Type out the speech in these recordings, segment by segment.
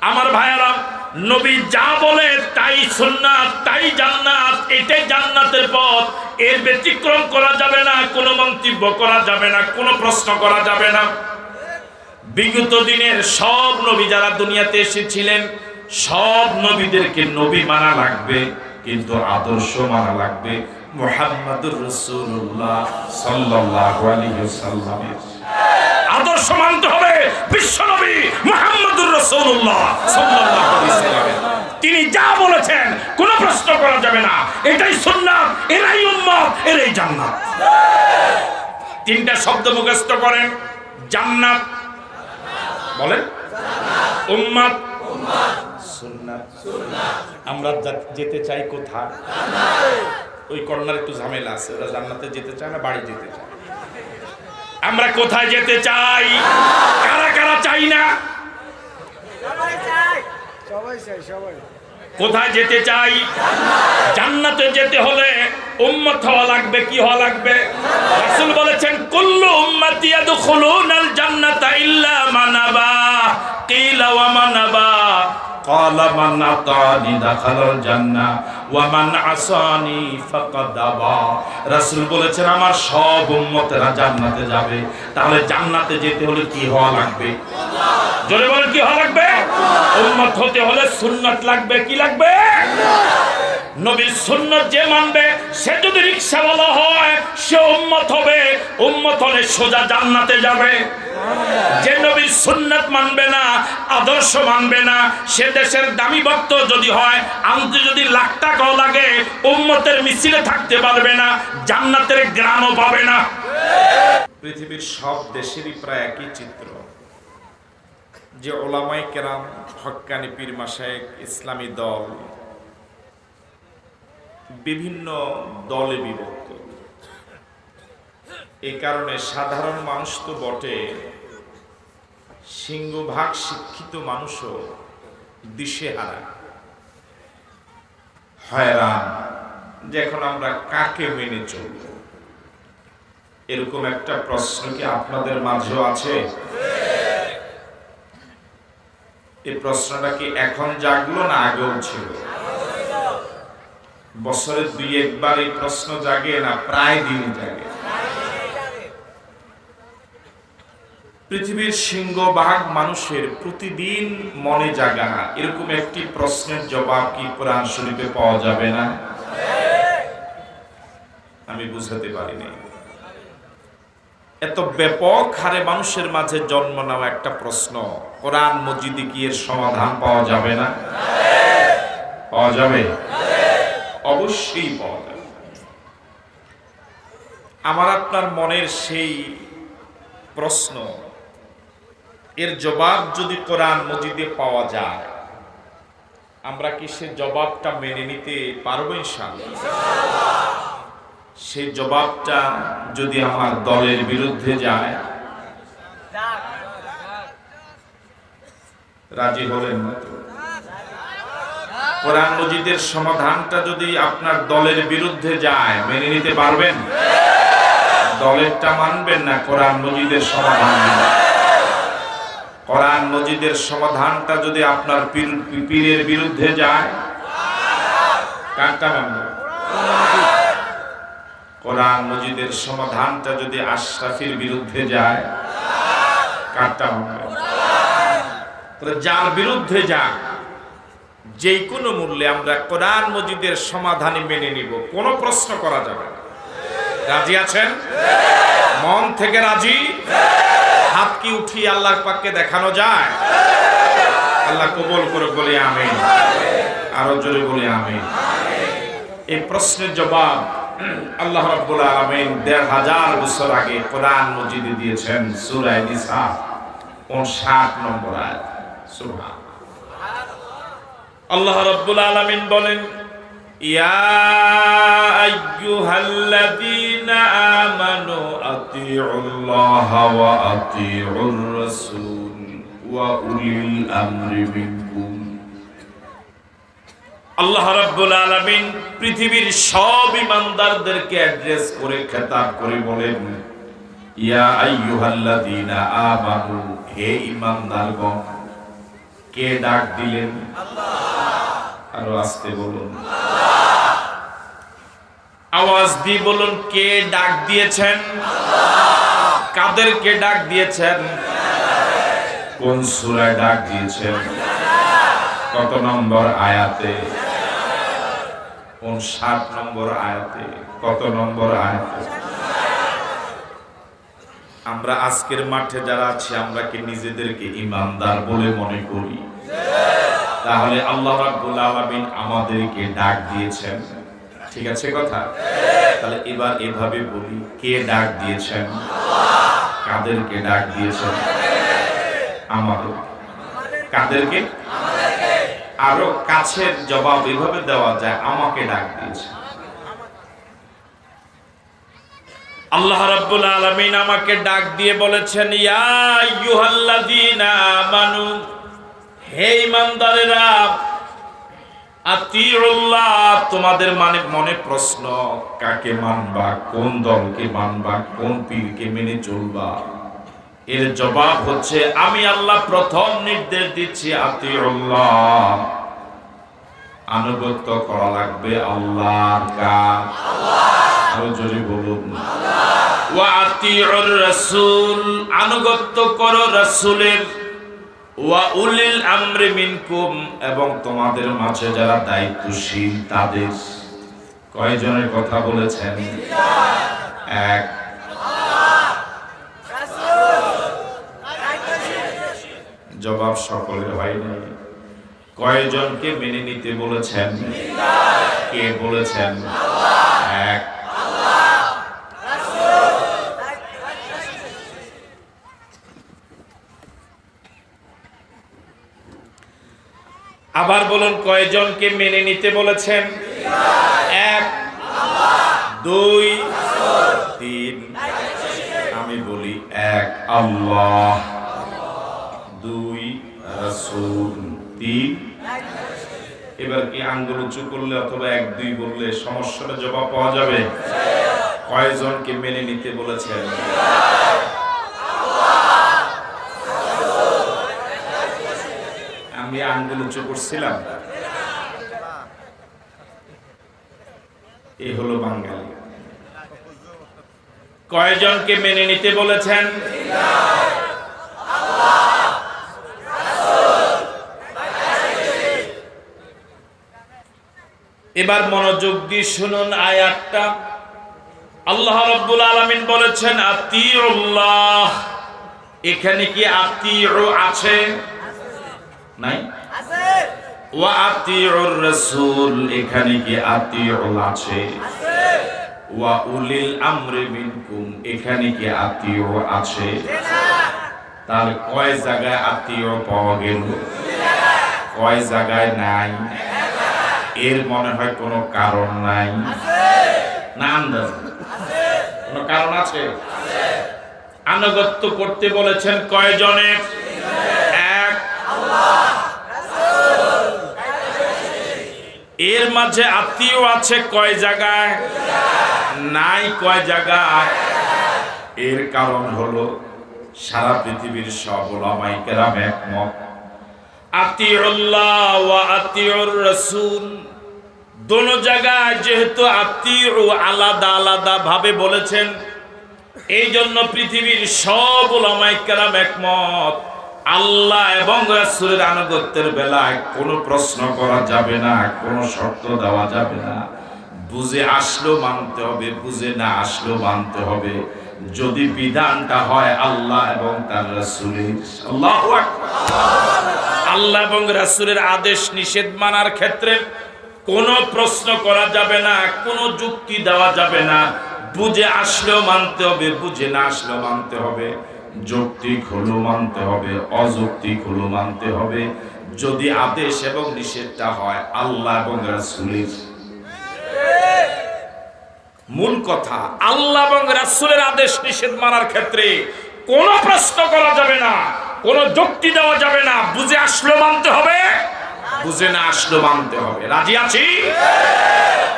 আমার ভাইয়েরা, নবী যা বলে তাই সুন্নাত, তাই জান্নাত, এটাই জান্নাতের পথ। এর ব্যতিক্রম করা যাবে না, কোনো মন্তব্য করা যাবে না, কোনো প্রশ্ন করা যাবে না। বিগত দিনের সব নবী যারা দুনিয়াতে এসেছিলেন, সব নবীদেরকে নবী মানা লাগবে, কিন্তু আদর্শ মানা লাগবে মুহাম্মাদুর রাসূলুল্লাহ সাল্লাল্লাহু আলাইহি ওয়াসাল্লামের আদর্শ মানতে হবে। বিশ্ব নবী মুহাম্মাদুর রাসূলুল্লাহ সাল্লাল্লাহু আলাইহি ওয়াসাল্লাম তিনি যা বলেছেন কোনো প্রশ্ন করা যাবে না। এটাই সুন্নাত, এরাই উম্মত, এরাই জান্নাত। তিনটা শব্দ মুখস্থ করেন। জান্নাত বলেন, উম্মত, সুন্নাত। আমরা যেতে চাই কোথায়? ওই কর্নার একটু ঝামেলা আছে, ওরা জান্নাতে যেতে চায় না, বাড়ি যেতে চায়। আমরা কোথায় যেতে চাই? কারা কারা চাই না? কোথায় যেতে চাই? জান্নাতে যেতে হলে উম্মত হওয়া লাগবে। কি হওয়া লাগবে? রাসূল বলেছেন, কুল্লু উম্মতি ইয়াদখুলুনাল জান্নাতা ইল্লা মান আবা। কিলা ওয়া মান আবা? ক্বালা মান আতানি দাখালাল জান্নাহ ওয়া মান আসানি ফাকাদ আবা। রাসূল বলেছেন, আমার সব উম্মতেরা জান্নাতে যাবে। তাহলে জান্নাতে যেতে হলে কি হওয়া লাগবে? জোরে বলেন, কি হওয়া লাগবে? উম্মত হতে হলে সুন্নাত লাগবে। কি লাগবে? নবীর সুন্নাত যে মানবে, সে যদি রিকশাওয়ালা হয় সে উম্মত হবে। উম্মত হলে সোজা জান্নাতে যাবে। যে নবীর সুন্নাত মানবে না, আদর্শ মানবে না, সে দেশের দামি ভক্ত যদি হয়, আনতে যদি লাখ টাকাও লাগে, উম্মতের মিছিলে থাকতে পারবে না, জান্নাতের গ্রামও পাবে না। পৃথিবীর সব দেশেরই প্রায় একই চিত্র, যে ওলামায়ে কেরাম, হক্কানি পীর মাশায়েখ, ইসলামী দল বিভিন্ন দলে বিভক্ত। এই কারণে সাধারণ মানুষ তো বটে, সিংহভাগ শিক্ষিত মানুষও দিশেহারা, হয়রান যে এখন আমরা কাকে মেনে চলব। এরকম একটা প্রশ্ন কি আপনাদের মাঝেও আছে? এই প্রশ্নটা কি এখন জাগলো না আগেও ছিল? বছরে দুই একবার এই প্রশ্ন জাগে না প্রায় দিন জাগে? পৃথিবীর সিংহভাগ মানুষের প্রতিদিন মনে জাগা এরকম একটি প্রশ্নের জবাব কি কোরআন শরীফে পাওয়া যাবে না? আমি বুঝাতে পারিনি। এত ব্যাপক হারে মানুষের মাঝে জন্ম নেওয়া একটা প্রশ্ন, কোরআন মজিদে কি এর সমাধান পাওয়া যাবে না? পাওয়া যাবে, অবশ্যই পাওয়া যাবে। আমার আপনার মনের সেই প্রশ্ন, এর জবাব যদি কোরআন মজিদে পাওয়া যায়, আমরা কি সে জবাবটা মেনে নিতে পারবো ইনশাআল্লাহ? সেই জবাবটা যদি আমার দলের বিরুদ্ধে যায়, রাজি হলেন না তো? কোরআন মজিদের সমাধানটা যদি আপনার দলের বিরুদ্ধে যায়, মেনে নিতে পারবেন? দলেরটা মানবেন না, কোরআন মজিদের সমাধান। কোরআন মজিদের সমাধানটা যদি আপনার পীরের বিরুদ্ধে যায়, কারটা মানবেন? কোরআন মজিদের সমাধানটা যদি আশরাফির বিরুদ্ধে যায়, কারটা মানবেন? যার বিরুদ্ধে যাক, যে কোনো মূল্যে আমরা কোরআন মজিদের সমাধানই মেনে নিব, কোনো প্রশ্ন করা যাবে না। রাজি আছেন? মন থেকে রাজি? হাত কি উঠিয়ে আল্লাহ পাককে দেখানো যায়? আল্লাহ কবুল করে বলে আমিন। আরো জোরে বলে আমিন। এই প্রশ্নের জবাব আল্লাহ রাব্বুল আলামিন ১৫০০ বছর আগে কোরআন মজিদে দিয়েছেন, সূরা নিসা ৫৯ নম্বর আয়াত। সুবহান আল্লাহ রাব্বুল আলামিন বলেন, ইয়া আইয়ুহাল্লাযীনা আমানু আতিউল্লাহ ওয়া আতিউর রাসূল ওয়া উলিল আমরি মিনকুম। আল্লাহ রাব্বুল আলামিন পৃথিবীর সব ঈমানদারদেরকে অ্যাড্রেস করে, খেতাব করে বলেন, ইয়া আইয়ুহাল্লাযীনা আমানু, হে ঈমানদারগণ। কে ডাক দিলেন? আরো আস্তে বলুন, আওয়াজ দিয়ে বলুন, কে ডাক দিয়েছেন? কাদেরকে ডাক দিয়েছেন? কোন সূরায় ডাক দিয়েছেন? কত নম্বর আয়াতে? 59 নম্বর আয়াতে। কত নম্বর আয়াতে? আমরা আজকের মাঠে যারা আছি, আমরা কি নিজেদেরকে ইমানদার বলে মনে করি? তাহলে আল্লাহ রাব্বুল আলামিন আমাদেরকে ডাক দিয়েছেন, ঠিক আছে কথা? তাহলে এবার এভাবে বলি, কে ডাক দিয়েছেন? কাদেরকে ডাক দিয়েছেন? আমাদের। কাদেরকে? আরো কাছের জবাব এভাবে দেওয়া যায়, আমাকে ডাক দিয়েছে। আল্লাহ রাব্বুল আলামিন আমাকে ডাক দিয়ে বলেছেন, ইয়া আইয়ুহাল্লাযীনা আমানু, হে ঈমানদারেরা, আতিউল্লাহ, তোমাদের মনে প্রশ্ন, কাকে মানবা, কোন দলকে মানবা, কোন পীরকে মেনে চলবা? এর জবাব হচ্ছে, আমি আল্লাহ প্রথম নির্দেশ দিচ্ছি, আতিউল্লাহ, আনুগত্য করা লাগবে আল্লাহর। কার? আরো জোরে বলুন, ওয়া আতিউর রাসূল, আনুগত্য করো রাসূলের। ওয়া উলিল আমরি মিনকুম, এবং তোমাদের মাঝে যারা দায়িত্বশীল তাদের। কয়জনের কথা বলেছেন? এক। জবাব সকলের হয় নাই। কয়জনকে মেনে নিতে বলেছেন? কে বলেছেন? এক। আবার বলুন, কয়জনকে মেনে নিতে বলেছেন? এক, দুই, তিন। আমি বলি, এক আল্লাহ, দুই রাসূল, তিন। এবার কি আঙ্গুল উঁচু করলে অথবা এক দুই বললে সমস্যাটা জবাব পাওয়া যাবে? কয়জনকে মেনে নিতে বলেছেন? আমি আঙ্গুল উঁচু করছিলাম, এই হলো বাঙালি। কয়জনকে মেনে নিতে বলেছেন? এবার মনোযোগ দিয়ে শুনুন আয়াতটা। আল্লাহ রাব্বুল আলামিন বলেছেন, আতিউল্লাহ। এখানে কি আতিউ আছে? নাই? আছে। ওয়া আতিউর রাসূল, এখানে কি আতিউ আছে? আছে। ওয়া উলিল আমরি মিনকুম, এখানে কি আতিউ আছে? তাহলে কয় জায়গায় আতিউ পাওয়া গেল? কয় জায়গায় নাই? এর মনে হয় কোনো কারণ নাই। না আন্দাজ? কোনো কারণ আছে? আনুগত্য করতে বলেছেন কয়জনের? এক। এর মাঝে আত্মীয় আছে কয় জায়গায়? নাই কয় জায়গায়? এর কারণ হলো সারা পৃথিবীর সব উলামায়ে কেরাম একমত, আতিউল্লাহ ওয়া আতিউর রাসূল দোনো জায়গায় যেহেতু আতিউ আলাদা আলাদা ভাবে বলেছেন, এই জন্য পৃথিবীর সব উলামায়ে কেরাম একমত, আল্লাহ এবং রাসূলের আনুগত্যের বেলায় কোনো প্রশ্ন করা যাবে না, কোনো শর্ত দেওয়া যাবে না। বুঝে আসলেও মানতে হবে, বুঝে না আসলেও মানতে হবে, যদি বিধানটা হয় আল্লাহ এবং তার রাসূলের। আল্লাহু আকবার। আল্লাহ এবং রাসূলের আদেশ নিষেধ মানার ক্ষেত্রে কোনো প্রশ্ন করা যাবে না, কোনো যুক্তি দেওয়া যাবে না। বুঝে আসলেও মানতে হবে, বুঝে না আসলেও মানতে হবে, যৌক্তিক হলেও মানতে হবে, অযৌক্তিক হলেও মানতে হবে, যদি আদেশ এবং নিষেধটা হয় আল্লাহ এবং রাসূলের। মূল কথা, আল্লাহ এবং রাসূলের আদেশ নিষেধ মানার ক্ষেত্রে কোনো প্রশ্ন করা যাবে না, কোনো যুক্তি দেওয়া যাবে না, বুঝে আসলেও মানতে হবে, বুঝে না আসলেও মানতে হবে। রাজি আছি?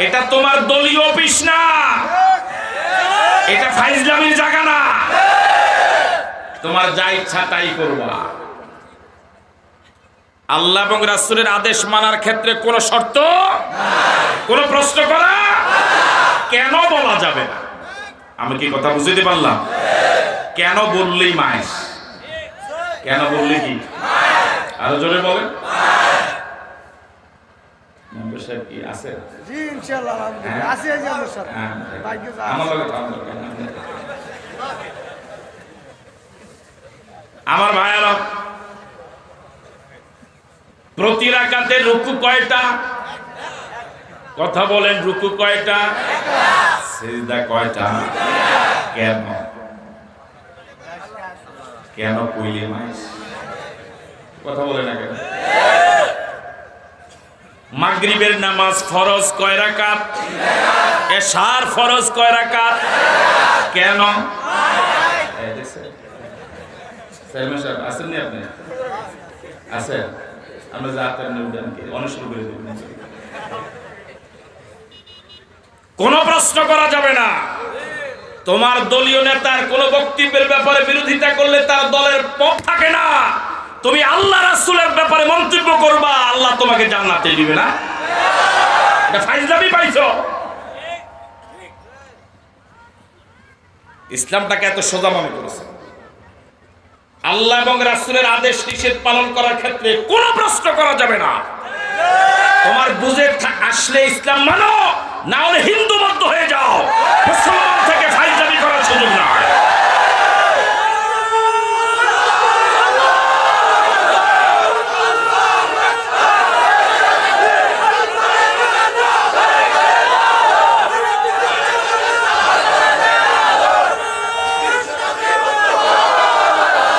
এটা তোমার দলীয় অফিস না, এটা ফাইজলামির জায়গা না, তোমার যা ইচ্ছা তাই করবা। আল্লাহ এবং রাসূলের আদেশ মানার ক্ষেত্রে কোনো শর্ত, কোনো প্রশ্ন করা কেন বলা যাবে না? আমি কি কথা বুঝতে পারলাম? কেন বললেই মাইস, কেন বললে কি? আরো জোরে বলেন। মেম্বার সাহেব কি আছে? জি ইনশাআল্লাহ আছে জি আমার সাথে। আমার ভাইয়েরা, প্রতি রাকাতে রুকু কয়টা? কথা বলেন, রুকু কয়টা? সিজদা কয়টা? কেন কেন কইলে মাইস? কথা বলে না কেন? মাগরিবের নামাজ ফরজ কয় রাকাত? এশার ফরজ কয় রাকাত? কেন? আসেন নি আপনি? আছেন? আমরা যাতেন অনুসরণ করে দেবেন। কোনো প্রশ্ন করা যাবে না। তোমার দলীয় নেতার কোন বক্তব্যের ব্যাপারে বিরোধিতা করলে তার দলের পথ থাকে না। তুমি আল্লাহ রাসূলের ব্যাপারে মন্তব্য করবা, আল্লাহ তোমাকে জান্নাতে দিবে না। এটা ফাইজলামি পাইছো। ইসলামটাকে এত সোজা মনে করেছে। আল্লাহ এবং রাসূলের আদেশ নিষেধ পালন করার ক্ষেত্রে কোনো প্রশ্ন করা যাবে না। তোমার বুঝে আসলে ইসলাম মানো, না হলে হিন্দু মত হয়ে যাও। মুসলমান থেকে ফাইজলামি করার সুযোগ না।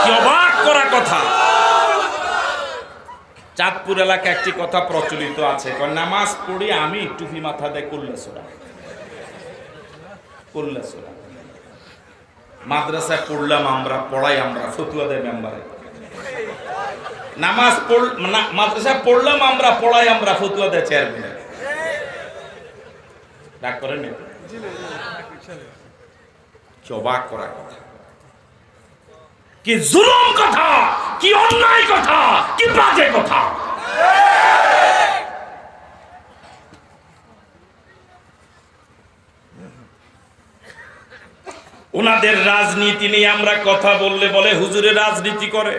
কি অবাক করা কথা! চাঁদপুর এলাকায় একটি কথা প্রচলিত আছে, নামাজ পড়ি আমি টুপি মাথা দিয়ে করলে সোরা। মাদ্রাসায় পড়লাম আমরা, পড়াই আমরা, ফতুয়া দেয় মেম্বারে। নামাজ মাদ্রাসায় পড়লাম আমরা, পড়াই আমরা, ফতুয়া দেয় চেয়ারম্যান। ডাক করেন কি অবাক করা কথা! কি জুলুম কথা, কি অন্যায় কথা, কি বাজে কথা! ওনাদের রাজনীতি নিয়ে আমরা কথা বললে বলে হুজুরের রাজনীতি করে।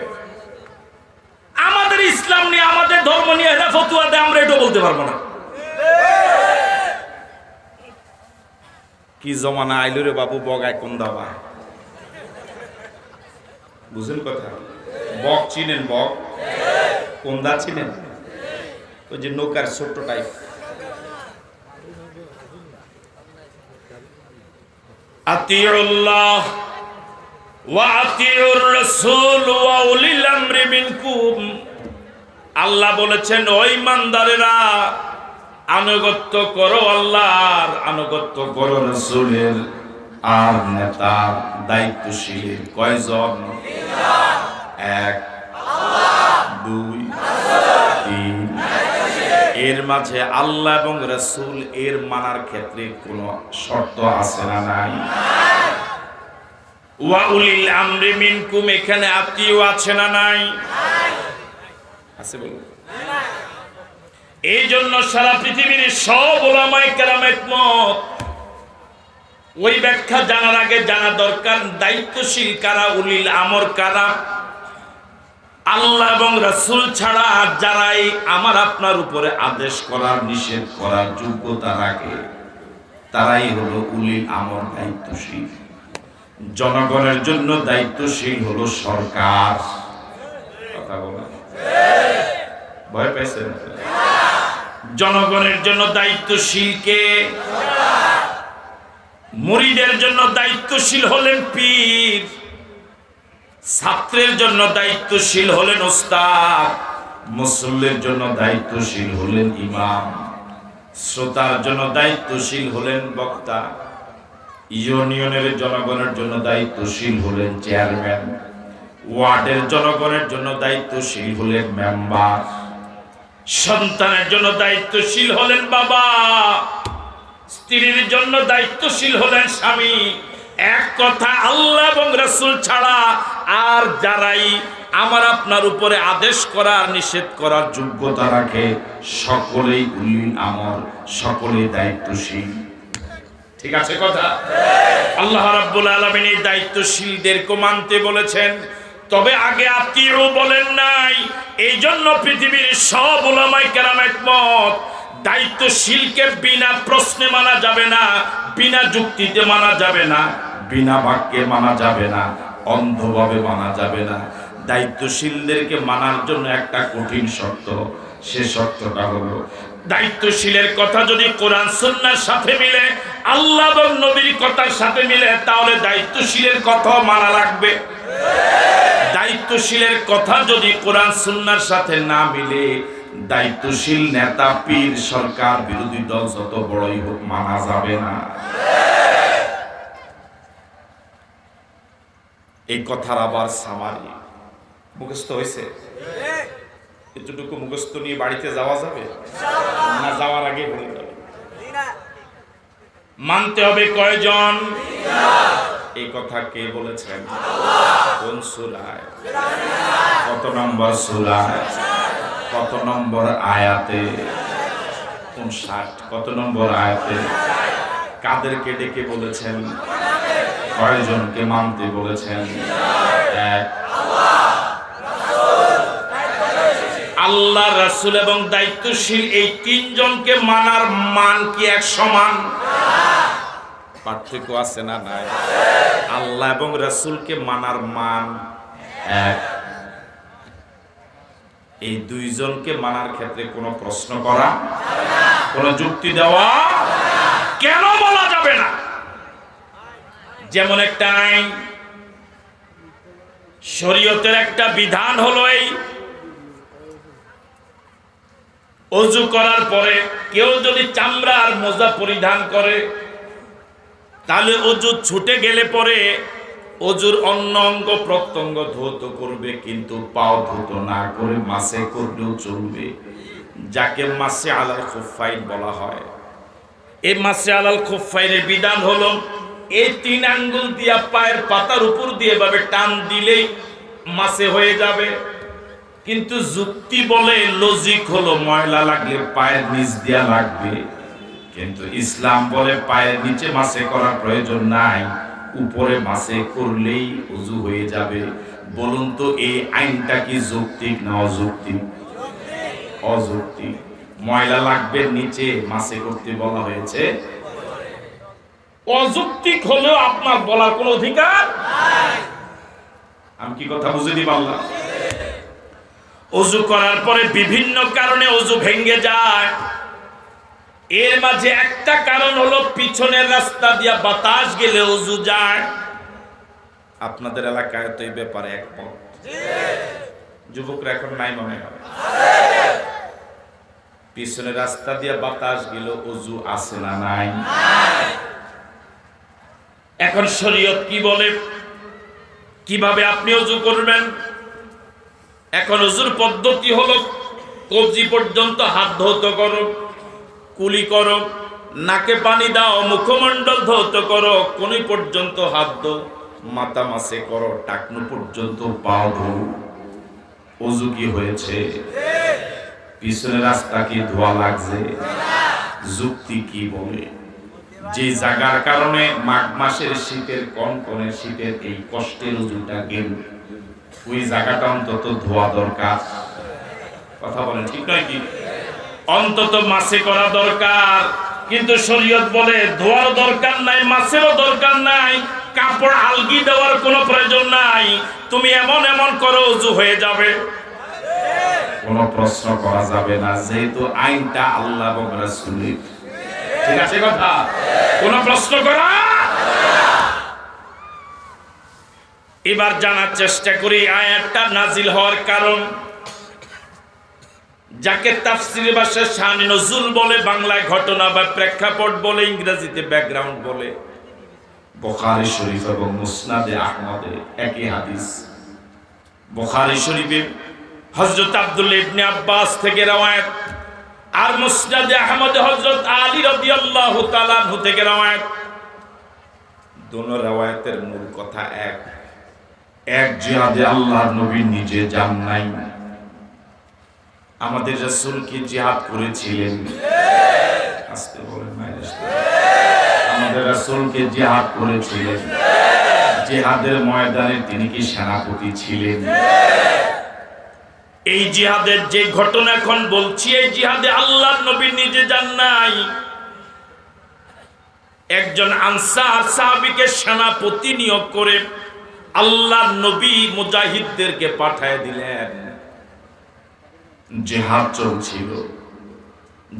আমাদের ইসলাম নিয়ে, আমাদের ধর্ম নিয়ে এরা ফতুয়া দেয়, আমরা এটা বলতে পারবো না। কি জমানা আইলো রে বাবু, বগায় কোন দাবা বুঝেন কথা? বক চিনেন? বক কোন দা চিনেন? ওই যে নৌকার ছোট্ট টাইপ। আতিউল্লাহ ওয়া আতিউর রাসূল ওয়া উলিল আমরি মিনকুম। আল্লাহ বলেছেন, ওই ইমানদারেরা আনুগত্য করো আল্লাহর, আনুগত্য করো রাসূলের, আর নেতার দায়িত্বশীল কয়জন? এক, দুই, তিন। এর মাঝে আল্লাহ এবং রাসূল এর মানার ক্ষেত্রে কোনো শর্ত আছে না? নাই। ওয়া উলিল আমরি মিনকুম, এখানে আত্মীয় আছে না? নাই। আছে বলুন। এই জন্য সারা পৃথিবীর সব উলামায়ে কেরাম একমত, ওই ব্যাখ্যা জানার আগে জানা দরকার দায়িত্বশীল কারা, উলিল আমর কারা। আল্লাহ এবং রাসূল ছাড়া যারাই আমার আপনার উপরে আদেশ করার, নিষেধ করার যোগ্যতা রাখে, তারাই হলো উলিল আমর, দায়িত্বশীল। জনগণের জন্য দায়িত্বশীল হলো সরকার। কথা বলা ভয় পাইছেন? জনগণের জন্য দায়িত্বশীল কে? মুরিদের জন্য দায়িত্বশীল হলেন পীর, ছাত্রের জন্য দায়িত্বশীল হলেন ওস্তাদ, মুসল্লির জন্য দায়িত্বশীল হলেন ইমাম, শ্রোতার জন্য দায়িত্বশীল হলেন বক্তা, ইউনিয়নের জনগণের জন্য দায়িত্বশীল হলেন চেয়ারম্যান, ওয়ার্ডের জনগণের জন্য দায়িত্বশীল হলেন মেম্বার, সন্তানের জন্য দায়িত্বশীল হলেন বাবা, স্ত্রীর জন্য দায়িত্বশীল হলেন স্বামী। এক কথা, আল্লাহ এবং রাসূল ছাড়া আর যারাই আমার আপনার উপরে আদেশ করার নিষেধ করার যোগ্যতা রাখে, সকলেই উলিল আমর, সকলেই দায়িত্বশীল। ঠিক আছে কথা? আল্লাহ রাব্বুল আলামিন এই দায়িত্বশীলদেরকে মানতে বলেছেন, তবে আগে আত্মীয় বলেন নাই। এই জন্য পৃথিবীর সব উলামায়ে কেরাম একমত, দায়িত্বশীলকে বিনা প্রশ্নে মানা যাবে না, বিনা যুক্তিতে মানা যাবে না, বিনা বাক্যে মানা যাবে না, অন্ধভাবে মানা যাবে না। দায়িত্বশীলদেরকে মানার জন্য একটা কঠিন শর্ত, সে শর্তটা হলো দায়িত্বশীলের কথা যদি কোরআন সুন্নাহর সাথে মিলে, আল্লাহ এবং নবীর কথার সাথে মিলে, তাহলে দায়িত্বশীলের কথা মানা লাগবে। দায়িত্বশীলের কথা যদি কোরআন সুন্নাহর সাথে না মিলে, দায়িত্বশীল নেতা, পীর, সরকার, বিরোধী দল যত বড়ই হোক, মানা যাবে না। এই কথার আবার সামারি মুখস্থ হয়েছে? এতটুকু মুখস্থ নিয়ে বাড়িতে যাওয়া যাবে না? যাওয়ার আগে বলে যাবে। মানতে হবে কয়জন? এই কথা কে বলেছেন? কোন সূরায়? কত নম্বর সূরায়? কত নম্বর আয়াতে? 59। কত নম্বর আয়াতে? কাদেরকে ডেকে বলেছেন? কয়জনকে মানতে বলেছেন? আল্লাহ, রাসূল এবং দায়িত্বশীল, এই তিনজনকে মানার মান কি এক সমান? পার্থক্য আছে না নাই? আল্লাহ এবং রাসূলকে মানার মান এক। এই দুইজনকে মানার ক্ষেত্রে কোনো প্রশ্ন করা, কোনো যুক্তি দেওয়া কেন বলা যাবে না? যেমন একটা আইন, শরীয়তের একটা বিধান হলো এই, ওযু করার পরে কেউ যদি চামড়ার মোজা পরিধান করে, তাহলে ওযু ছুটে গেলে পরে ওযুর অন্য অঙ্গ প্রত্যঙ্গ ধৌত করবে, কিন্তু পাও ধৌত না করে মাসে করলেও চলবে, যাকে মাসে আলাল খুফাইন বলা হয়। এই মাসে আলাল খুফাইনের বিধান হলো, এই 3 আঙ্গুল দিয়া পায়ের পাতার উপর দিয়ে ভাবে টান দিলেই মাসে হয়ে যাবে। কিন্তু যুক্তি বলে, লজিক হলো, ময়লা লাগলে পায়ের নিচ দিয়া লাগবে। কিন্তু ইসলাম বলে পায়ের নিচে মাসে করার প্রয়োজন নাই, উপরে মাসে করলেই ওযু হয়ে যাবে। বলুন তো, এই আইনটা কি যৌক্তিক না অযৌক্তিক? অযৌক্তিক। ময়লা লাগবে নিচে, মাসে করতে বলা হয়েছে। অযৌক্তিক হলেও আপনার বলার কোনো অধিকার নাই। আমি কি কথা বুঝতে পারলাম? ওযু করার পরে বিভিন্ন কারণে ওযু ভেঙে যায়। এর মাঝে একটা কারণ হলো পিছনের রাস্তা দিয়া বাতাস গেলে ওযু যায়। আপনাদের এলাকায় তো এই ব্যাপারে একমত? যুবকরা এখন নাই মনে হয়। পিছনের রাস্তা দিয়া বাতাস গেল, ওযু আছে না নাই? এখন শরীয়ত কি বলে, কিভাবে আপনি ওযু করবেন? এখন ওযুর পদ্ধতি হলো, কবজি পর্যন্ত হাত ধৌত করো, কুলি করো, নাকে পানি দাও, মুখমণ্ডল ধৌত করো, কোনি পর্যন্ত হাত দাও, মাথা মাসে করো, টাকনু পর্যন্ত পাও ধো। ওযু কি হয়েছে? পিছনের রাস্তা কি ধোয়া লাগছে? যুক্তি কি বলে? যে জায়গার কারণে মাঘ মাসের শীতের কনকনে শীতের এই কষ্টের ওযুটা গেল, ওই জায়গাটা অন্তত ধোয়া দরকার। কথা বলেন, ঠিক নয় কি? অন্তত মাসে করা দরকার। কিন্তু শরীয়ত বলে ধোয়ার দরকার নাই, মাসেরও দরকার নাই, কাপড় আলগি দেওয়ার কোনো প্রয়োজন নাই, তুমি এমন এমন করো ওযু হয়ে যাবে। কোনো প্রশ্ন করা যাবে না, যেহেতু আইনটা আল্লাহ এবং রাসূলের। ঠিক আছে কথা? কোনো প্রশ্ন করা। এবার জানার চেষ্টা করি আয়াতটা নাজিল হওয়ার কারণ, যাকে তাফসীরের ভাষায় শানে নজুল বলে, বাংলায় ঘটনা বা প্রেক্ষাপট বলে, ইংরেজিতে ব্যাকগ্রাউন্ড বলে। বুখারী শরীফ এবং মুসনাদে আহমদে একই হাদিস। বুখারী শরীফে হযরত আব্দুল্লাহ ইবনে আব্বাস থেকে রওয়ায়াত, আর মুসনাদে আহমদে হযরত আলী রাদিয়াল্লাহু তাআলা আনহু থেকে রওয়ায়াত। দোনো রওয়ায়াতের মূল কথা এক, এক জিহাদে আল্লাহর নবী নিজে যান নাই। আমাদের রাসূল কি জিহাদ করেছিলেন? আস্তে বলেন মাইনাস। আমাদের রাসূল কি জিহাদ করেছিলেন? জিহাদের ময়দানে তিনি কি সেনাপতি ছিলেন? এই জিহাদের যে ঘটনা এখন বলছি, এই জিহাদে আল্লাহর নবী নিজে যান নাই। একজন আনসার সাহাবীকে সেনাপতি নিয়োগ করে আল্লাহর নবী মুজাহিদদেরকে পাঠিয়ে দিলেন। জিহাদ চলছিল,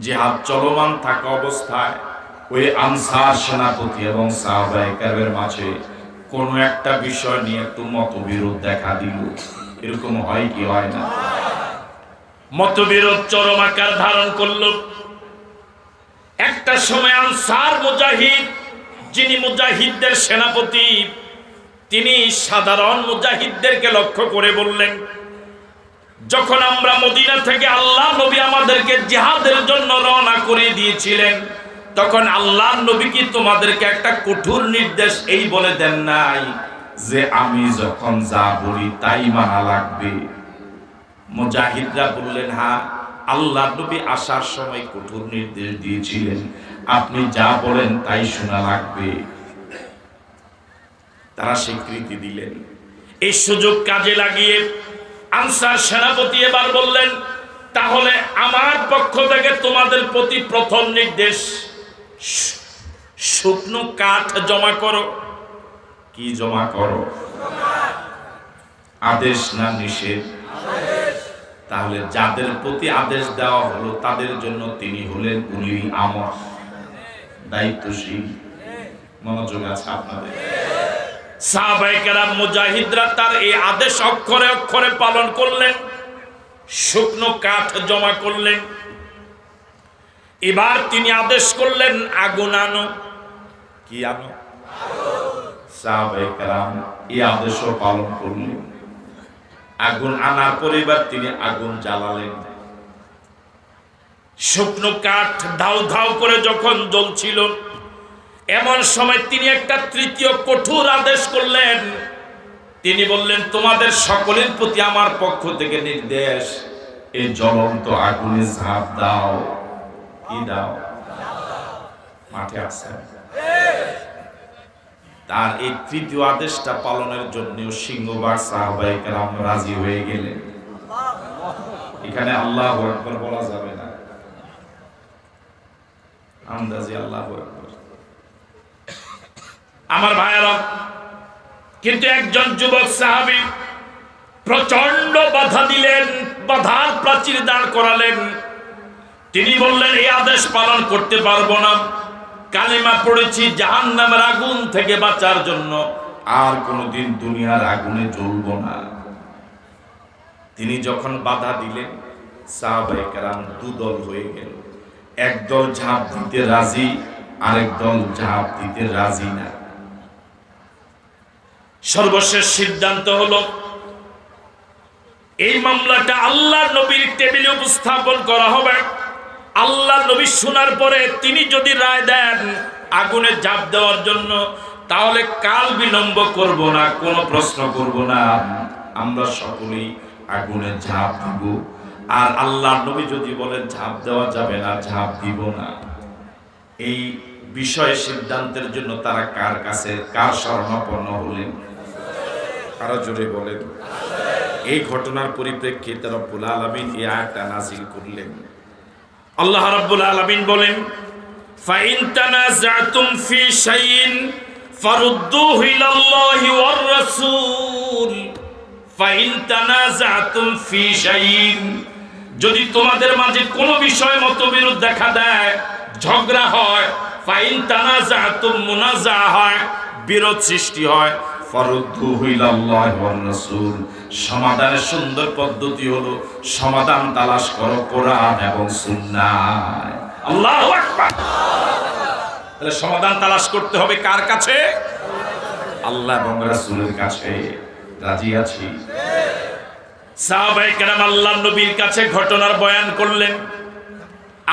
জিহাদ চলমান থাকা অবস্থায় ওই আনসার সেনাপতি এবং সাহাবায়ে কেরামের মাঝে কোনো একটা বিষয় নিয়ে একটু মতবিরোধ দেখা দিল। এরকম হয় কি হয় না? মতবিরোধ চরম আকার ধারণ করলো। একটা সময় আনসার মুজাহিদ, যিনি মুজাহিদদের সেনাপতি, তিনি সাধারণ মুজাহিদদেরকে লক্ষ্য করে বললেন, যখন আমরা মদিনা থেকে আল্লাহ নবী আমাদেরকে জিহাদের জন্য রওনা করে দিয়েছিলেন, তখন আল্লাহ নবী কি তোমাদেরকে একটা কঠোর নির্দেশ এই বলে দেন নাই যে আমি যখন যা বলি তাই মানা লাগবে? মুজাহিদরা বললেন, হ্যাঁ, আল্লাহ নবী আসার সময় কঠোর নির্দেশ দিয়েছিলেন, আপনি যা বলেন তাই শোনা লাগবে। তারা স্বীকৃতি দিলেন। এই সুযোগ কাজে লাগিয়ে আনসার সেনাপতি এবার বললেন, তাহলে আমার পক্ষ থেকে তোমাদের প্রতি প্রথম নির্দেশ, শুকনো কাঠ জমা করো। কি জমা করো? আদেশ না নিষেধ? তাহলে যাদের প্রতি আদেশ দেওয়া হলো তাদের জন্য তিনি হলেন উলিল আমর, দায়িত্বশীল। মনোযোগ আছে আপনাদের? সাহাবায়ে কেরাম মুজাহিদরা তার এই আদেশ অক্ষরে অক্ষরে পালন করলেন, শুকনো কাঠ জমা করলেন। এবার তিনি আদেশ করলেন, আগুন আনো। কি আনো? সাহাবায়ে কেরাম এই আদেশও পালন করলেন। আগুন আনার পরে এবার তিনি আগুন জ্বালালেন। শুকনো কাঠ ধাউ ধাউ করে যখন জ্বলছিল, এমন সময় তিনি একটা তৃতীয় কঠোর আদেশ করলেন। তিনি বললেন, তোমাদের সকলের প্রতি আমার পক্ষ থেকে নির্দেশ, এই জ্বলন্ত আগুনে ঝাঁপ দাও। কি দাও? মাঠে আছে। তার এই তৃতীয় আদেশটা পালনের জন্য সিংহবার সাহাবায়ে কেরাম রাজি হয়ে গেলেন। এখানে আল্লাহু আকবার বলা যাবে না, আন্দাজে আল্লাহু আকবার। আমার ভাইয়েরা, কিন্তু একজন যুবক সাহাবী প্রচন্ড বাধা দিলেন, বাধার প্রাচীর দাঁড় করালেন। তিনি বললেন, এই আদেশ পালন করতে পারবো না। কালিমা পড়েছি জাহান্নামের আগুন থেকে বাঁচার জন্য, আর কোনোদিন দুনিয়ার আগুনে জ্বলবো না। তিনি যখন বাধা দিলেন, সাহাবায়ে কেরাম দুদল হয়ে গেল। একদল ঝাঁপ দিতে রাজি, আরেক দল ঝাঁপ দিতে রাজি না। সর্বশেষ সিদ্ধান্ত হলো, এই মামলাটা আল্লাহ নবীর টেবিলে উপস্থাপন করা হবে। আল্লাহ নবী শোনার পরে তিনি যদি রায় দেন আগুনে ঝাঁপ দেওয়ার জন্য, তাহলে কাল বিলম্ব করব না, কোনো প্রশ্ন করব না, আমরা সকলেই আগুনে ঝাঁপ দিব। আর আল্লাহ নবী যদি বলেন ঝাঁপ দেওয়া যাবে না, ঝাঁপ দিব না। এই বিষয়ে সিদ্ধান্তের জন্য তারা কার কাছে, কার শরণাপন্ন হলেন? আরো জোরে বলেন। এই ঘটনার পরিপ্রেক্ষিতে রব্বুল আলামিন এই আয়াতটা নাযিল করলেন। আল্লাহ রাব্বুল আলামিন বলেন, ফাইন তানাযাতুম ফি শাইইন ফারুদ্দুহু ইলাল্লাহি ওয়ার রাসূল। ফাইন তানাযাতুম ফি শাইইন, যদি তোমাদের মাঝে কোনো বিষয় মতবিরোধ দেখা দেয়, ঝগড়া হয়, ফাইন তানাযাতুম মুনাজা হয়, বিরোধ সৃষ্টি হয়, ফারুদ্দুহু ইলাল্লাহি ওয়ার রাসূল, সমাধানের সুন্দর পদ্ধতি হলো সমাধান তালাশ করো কোরআন এবং সুন্নাহ। আল্লাহু আকবার। তাহলে সমাধান তালাশ করতে হবে কার কাছে? আল্লাহ এবং রাসূলের কাছে। রাজি আছি? সাহাবায়ে কেরাম আল্লাহর নবীর কাছে ঘটনার বয়ান করলেন।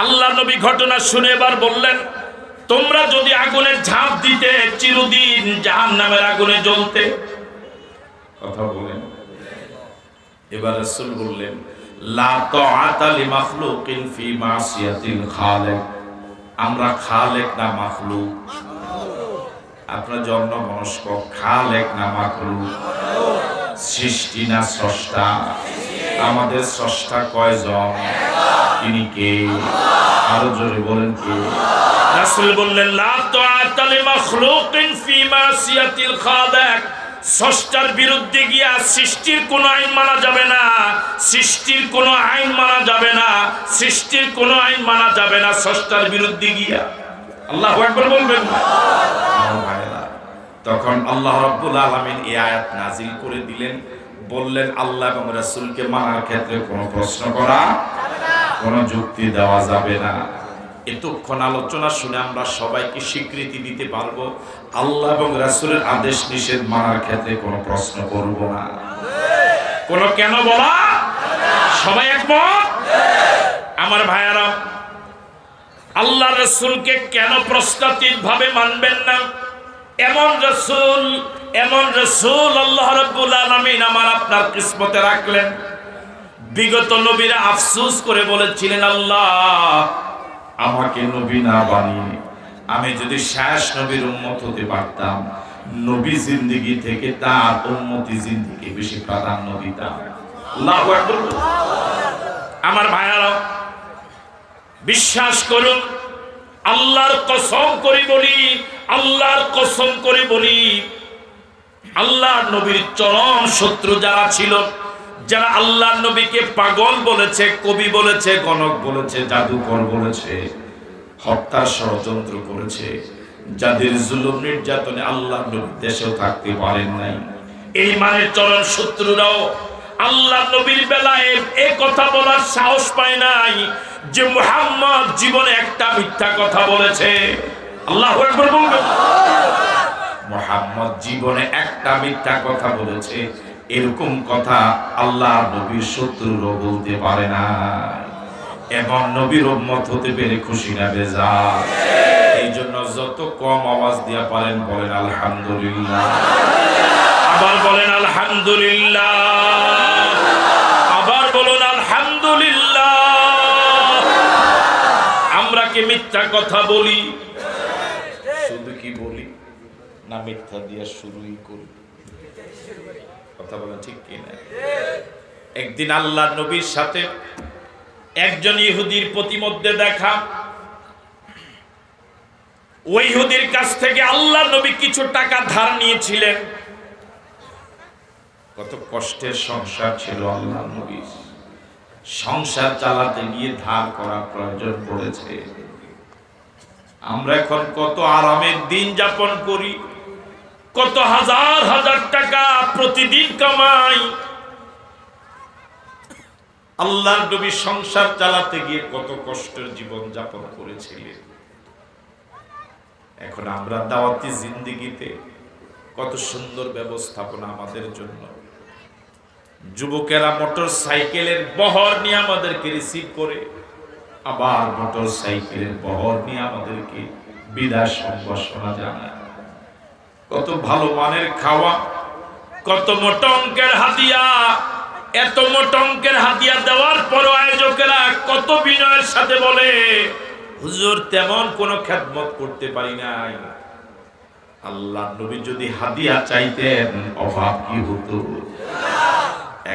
আল্লাহর নবী ঘটনা শুনে এবার বললেন, তোমরা যদি আগুনে ঝাঁপ দিতে চিরদিন জাহান্নামের আগুনে জ্বলতে। কথা বলেন। এবার রাসূল বললেন লা তাআতা লিমাখলুকিন ফি মাসিয়াতিল খালিক। আমরা খালেক না মাখলুক? আপনার জন্ম মনস্ক খালেক না মাখলুক? সৃষ্টি না স্রষ্টা? আমাদের স্রষ্টা কয়জন? তিনি কে? আরো জোরে বলেন কে? রাসূল বললেন লা তাআতা লিমাখলুকিন ফি মাসিয়াতিল খালিক। স্রষ্টার বিরুদ্ধে গিয়া সৃষ্টির কোনো আইন মানা যাবে না, সৃষ্টির কোনো আইন মানা যাবে না, সৃষ্টির কোনো আইন মানা যাবে না স্রষ্টার বিরুদ্ধে গিয়া। আল্লাহু আকবার বলবেন। তখন আল্লাহ রাব্বুল আলামিন এই আয়াত নাযিল করে দিলেন, বললেন আল্লাহ এবং রাসূলকে মানার ক্ষেত্রে কোনো প্রশ্ন করা যাবে না, কোনো যুক্তি দেওয়া যাবে না। এতক্ষণ আলোচনা শুনে আমরা সবাইকে স্বীকৃতি দিতে পারবো আল্লাহ এবং রাসূলের আদেশ নিষেধ মানার ক্ষেত্রে কোনো প্রশ্ন করব না, কোনো কেন বলা। সবাই একমত? আমার ভাইয়ারা, আল্লাহ রাসূলকে কেন প্রশ্নাতীত ভাবে মানবেন না? এমন রাসূল আল্লাহ রাব্বুল আলামিন আমার আপনার কিসমতে রাখলেন। বিগত নবীরা আফসোস করে বলেছিলেন আল্লাহ আমাকে নবী না বানিয়ে আমি যদি শেষ নবীর উম্মত হতে পারতাম, নবী জিন্দেগি থেকে তার উম্মতি জিন্দেগি বেশি প্রাধান্য দিতাম। আল্লাহু আকবার। আমার ভাইয়ারা, বিশ্বাস করুন, আল্লাহর কসম করে বলি, আল্লাহর কসম করে বলি, আল্লাহর নবীর চরম শত্রু যারা ছিল, যারা আল্লাহর নবীকে পাগল বলেছে, কবি বলেছে, গণক বলেছে, জাদুকর বলেছে, হত্যার ষড়যন্ত্র করেছে, যাদের জুলুম নির্যাতনে আল্লাহর নবী দেশেও থাকতে পারেন নাই, এই মানের চরম শত্রুরাও আল্লাহ নবীর বেলায় এই কথা বলার সাহস পায় নাই যে মুহাম্মদ জীবনে একটা মিথ্যা কথা বলেছে। আল্লাহু আকবার বলবেন। মুহাম্মদ জীবনে একটা মিথ্যা কথা বলেছে, এরকম কথা আল্লাহর নবীর শত্রুরও বলতে পারে না। এবং নবীর উম্মত হতে পেরে খুশি না বেজার? এই জন্য যত কম আওয়াজ দিয়া পারেন বলেন আলহামদুলিল্লাহ। আবার বলেন আলহামদুলিল্লাহ। আবার বলুন আলহামদুলিল্লাহ। আমরা কি মিথ্যা কথা বলি? শুধু কি বলি না মিথ্যা দিয়া শুরুই করি? কথা বলেন ঠিক কিনা? একদিন আল্লাহর নবীর সাথে একজন ইহুদির প্রতিমধ্যে দেখা। ওই ইহুদির কাছ থেকে আল্লাহর নবী কিছু টাকা ধার নিয়েছিলেন। কত কষ্টের সংসার ছিল আল্লাহর নবীর, সংসার চালাতে গিয়ে ধার করা প্রয়োজন পড়েছে। আমরা এখন কত আরামের দিন যাপন করি, কত হাজার হাজার টাকা প্রতিদিন কামাই। আল্লাহর নবী সংসার চালাতে গিয়ে কত কষ্টের জীবন যাপন করেছিলেন। এখন আমরা দাওয়াতি জিন্দেগিতে কত সুন্দর ব্যবস্থাপনা আমাদের জন্য। যুবকেরা মোটর সাইকেলের বহর নিয়ে আমাদেরকে রিসিভ করে, আবার মোটর সাইকেলের বহর নিয়ে আমাদেরকে বিদায় সম্ভাষণা জানায়। কত ভালো মানের খাওয়া, কত মোটা অঙ্কের হাদিয়া। এত মোটা অঙ্কের হাদিয়া দেওয়ার পরও আয়োজকেরা কত বিনয়ের সাথে বলে, হুজুর তেমন কোনো খেদমত করতে পারি নাই। আল্লাহর নবী যদি হাদিয়া চাইতেন অভাব কি হতো?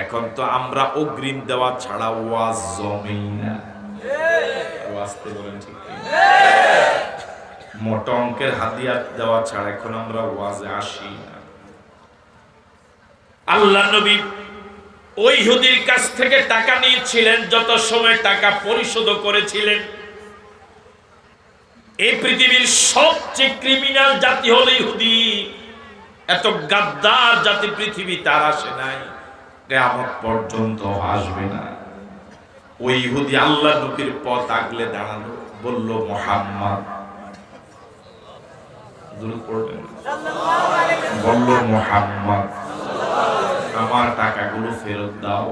এখন তো আমরা অগ্রিম দেওয়া ছাড়া ওয়াজ জমেই না। ওয়াজতে বলেন ঠিক কি? মোটা অঙ্কের হাদিয়া দেওয়া ছাড়া এখন আমরা ওয়াজে আসি না। আল্লাহর নবী ওই ইহুদির কাছ থেকে টাকা নিয়েছিলেন, যত সময় টাকা পরিশোধ করেছিলেন। এই পৃথিবীর সবচেয়ে ক্রিমিনাল জাতি হলো ইহুদি। এত গাদ্দার জাতি পৃথিবী তার আসে নাই, কিয়ামত পর্যন্ত আসবে না। ওই ইহুদি আল্লাহর নবীর পথ আগলে দাঁড়ালো, বলল মুহাম্মদ, দুরূদ পড়বেন, বলল মুহাম্মদ আমার টাকাগুলো ফেরত দাও।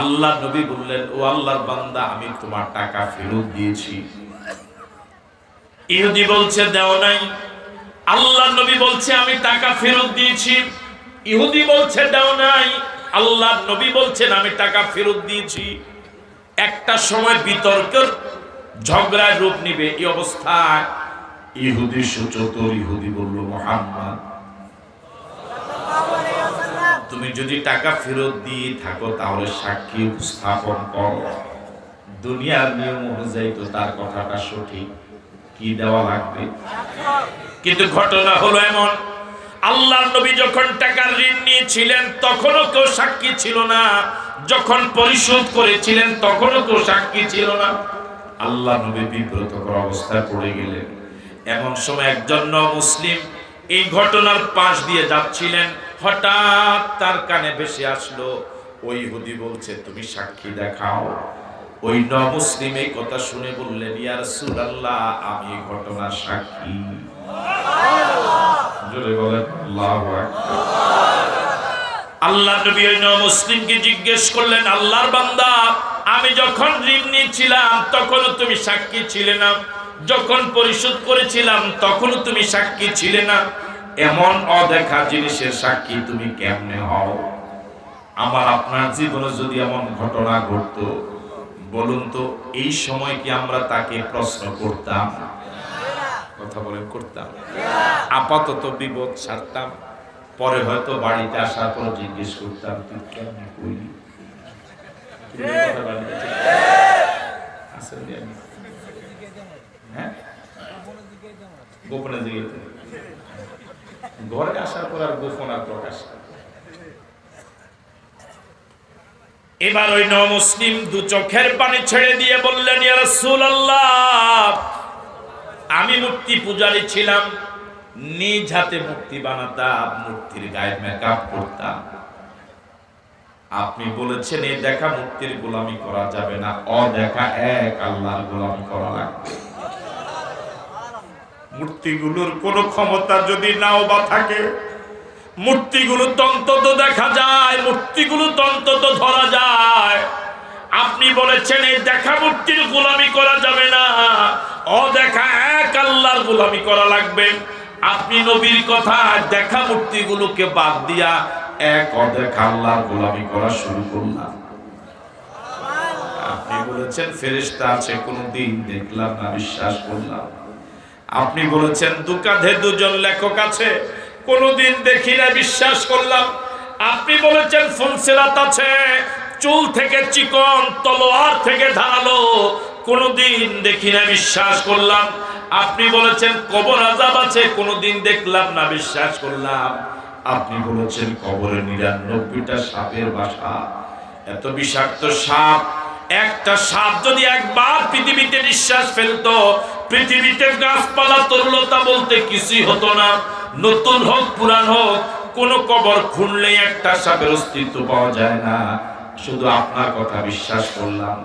আল্লাহ নবী বললেন, ও আল্লাহর বান্দা, আমি তোমার টাকা ফেরত দিয়েছি। ইহুদি বলছে দেও নাই। আল্লাহ নবী বলছে আমি টাকা ফেরত দিয়েছি। ইহুদি বলছে দাও নাই, আল্লাহর নবী বলছেন আমি টাকা ফেরত দিয়েছি। একটা সময় বিতর্কের ঝগড়ার রূপ নিবে। এই অবস্থায় ইহুদি সুচতুর ইহুদি বলল, মুহাম্মদ তুমি যদি টাকা ফেরত দিয়ে থাকো তাহলে সাক্ষী উপস্থাপন করো। দুনিয়ার নিয়ম অনুযায়ী তো তার কথাটা সঠিক, কি দেওয়া লাগবে? কিন্তু ঘটনা হলো এমন, আল্লাহর নবী যখন টাকার ঋণ নিয়েছিলেন তখনও কেউ সাক্ষী ছিল না, যখন পরিশোধ করেছিলেন তখনও কেউ সাক্ষী ছিল না। আল্লাহর নবী বিব্রতকর অবস্থায় পড়ে গেলেন। এমন সময় একজন মুসলিম এই ঘটনার পাশ দিয়ে যাচ্ছিলেন, হঠাৎ তার কানে ভেসে আসলো, ওই ইহুদি বলছে তুমি সাক্ষী দেখাও। ওই মুসলিম এই কথা শুনে বললেন, ইয়া রাসূলুল্লাহ আমি এই ঘটনার সাক্ষী। জোরে বলেন আল্লাহু আকবার। আল্লাহর নবী ওই মুসলিমকে জিজ্ঞেস করলেন, আল্লাহর বান্দা আমি যখন ঋণ নিয়েছিলাম তখনও তুমি সাক্ষী ছিলে না, যখন পরিশোধ করেছিলাম তখনও তুমি সাক্ষী ছিলে না, এমন অদেখা জিনিসের সাক্ষী তুমি কেমনে হও? আমার আপনার জীবনে যদি এমন ঘটনা ঘটতো, বলুন তো এই সময় কি আমরা তাকে প্রশ্ন করতাম? কথা বলেন করতাম? আপাতত বিপদ ছাড়তাম, পরে হয়তো বাড়িতে আসার পর জিজ্ঞেস করতাম তুই কেমনে করলি। হ্যাঁ, গোপনে জিজ্ঞেস, ঘরে আসার পর আর গোপন আর প্রকাশ। এবার ওই মুসলিম দু চোখের পানি ছেড়ে দিয়ে বললেন, ইয়া রাসূলুল্লাহ আমি মূর্তি পূজারী ছিলাম, নিজ হাতে মূর্তি বানাতাম, মূর্তির গায়ে মেকআপ করতাম। আপনি বলেছেন এই দেখা মূর্তির গোলামি করা যাবে না, অদেখা এক আল্লাহর গোলামি করা লাগবে। মূর্তিগুলোর কোনো ক্ষমতা যদি নাও বা থাকে, মূর্তিগুলো অন্তত দেখা যায়, মূর্তিগুলো অন্তত ধরা যায়। আপনি বলেছেন এই দেখা মূর্তির গোলামি করা যাবে না, অদেখা এক আল্লাহর গোলামি করা লাগবে। আপনি নবীর কথা দেখা মূর্তিগুলোকে বাদ দিয়া এক অদেখা আল্লাহর গোলামি করা শুরু করলাম। আপনি বলেছেন ফেরেশতা আছে, কোনদিন দেখলাম না, বিশ্বাস করলাম। আপনি বলেছেন দুকাধে দুজন লেখক আছে, কোনদিন দেখি না, বিশ্বাস করলাম। আপনি বলেছেন ফুলসিরাত আছে, চুল থেকে চিকন, তলোয়ার থেকে ধারালো, কোনদিন দেখি না, বিশ্বাস করলাম। আপনি বলেছেন কবর আযাব আছে, কোনদিন দেখলাম না, বিশ্বাস করলাম। আপনি বলেছেন কবরে ৯৯টা সাপের বাসা, এত বিষাক্ত সাপ, একটা সাপ যদি একবার পৃথিবীতে নিঃশ্বাস ফেলতো, পৃথিবীতে গাছপালা তরুলতা বলতে কিছুই হতো না। নতুন হোক পুরান হোক, কোন কবর খুঁড়লে একটা সাপের অস্তিত্ব পাওয়া যায় না। শুধু আপনার কথা বিশ্বাস করলাম।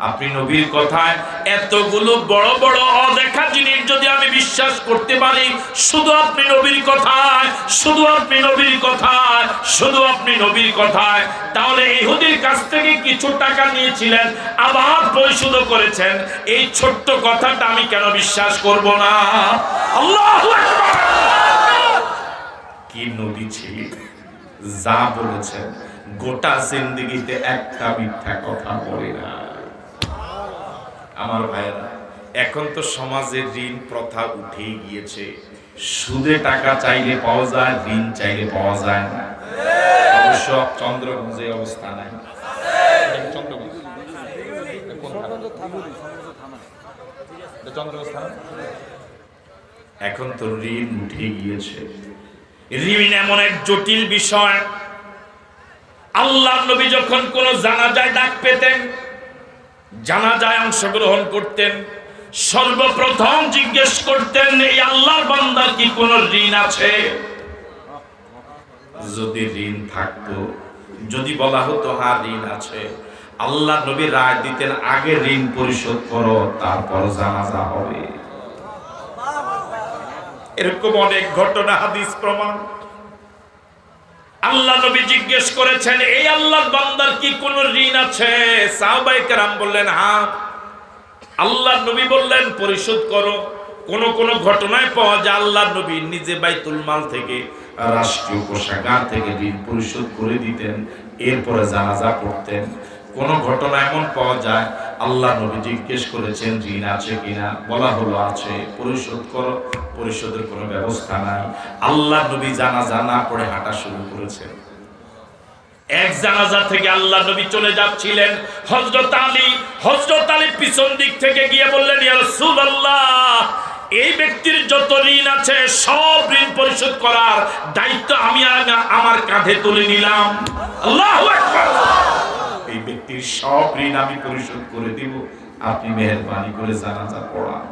আপনি নবীর কথায় এতগুলো বড় বড় অদেখা জিনিস যদি আমি বিশ্বাস করতে পারি, শুধু আপনি নবীর কথায়, শুধু আপনি নবীর কথায়, শুধু আপনি নবীর কথায়, তাহলে ইহুদির কাছ থেকে কিছু টাকা নিয়েছিলেন, আবার পরিশোধ করেছেন, এই ছোট্ট কথাটা আমি কেন বিশ্বাস করব না? আল্লাহু আকবার! কি নবী ছিলেন, যা বলেছেন গোটা জিন্দেগিতে একটা মিথ্যা কথা বলে না। আমার ভাইরা, এখন তো সমাজের ঋণ প্রথা উঠেই গিয়েছে, সুদে টাকা চাইলে পাওয়া যায়, ঋণ চাইলে পাওয়া যায় না। অবশ্য চন্দ্রগঞ্জে অবস্থা নাই। এখন তো ঋণ উঠে গিয়েছে। ঋণ এমন এক জটিল বিষয়। আল্লাহর নবী যখন কোন জানাজায় ডাক পেতেন, জানাজায় অংশগ্রহণ করতেন, সর্বপ্রথম জিজ্ঞেস করতেন এই আল্লাহর বান্দার কি কোনো ঋণ আছে? যদি ঋণ থাকতো, যদি বলা হতো হ্যাঁ ঋণ আছে, আল্লাহ নবী রায় দিতেন আগে ঋণ পরিশোধ করো, তারপর জানাজা হবে। এরকম অনেক ঘটনা হাদিস প্রমাণ। আল্লাহ নবী জিজ্ঞেস করেছেন এই আল্লাহর বান্দার কি কোনো ঋণ আছে? সাহাবায়ে কেরাম বললেন হ্যাঁ। আল্লাহ নবী বললেন পরিশোধ করো। কোন কোন ঘটনায় পাওয়া যায় আল্লাহ নবী নিজে বাইতুল মাল থেকে, রাষ্ট্রীয় কোষাগার থেকে ঋণ পরিশোধ করে দিতেন, এরপরে জানাজা পড়তেন। কোন ঘটনা এমন পাওয়া যায় আল্লাহ নবী জিজ্ঞেস করেছেন ঋণ আছে কিনা, বলা হলো আছে, পরিশোধ করো, পরিশোধের কোনো ব্যবস্থা নাই। আল্লাহ নবী জানাজা না পড়ে হাঁটা শুরু করেছেন। এক জানাজা থেকে আল্লাহ নবী চলে যাচ্ছিলেন, হযরত আলী পিছন দিক থেকে গিয়ে বললেন, ইয়া রাসূলুল্লাহ, এই ব্যক্তির যত ঋণ আছে সব ঋণ পরিশোধ করার দায়িত্ব আমি আমার কাঁধে তুলে নিলাম। আল্লাহু আকবার। এই ব্যক্তির সব ঋণ আমি পরিশোধ করে দিব, আপনি মেহেরবানি করে জানাজা পড়ান।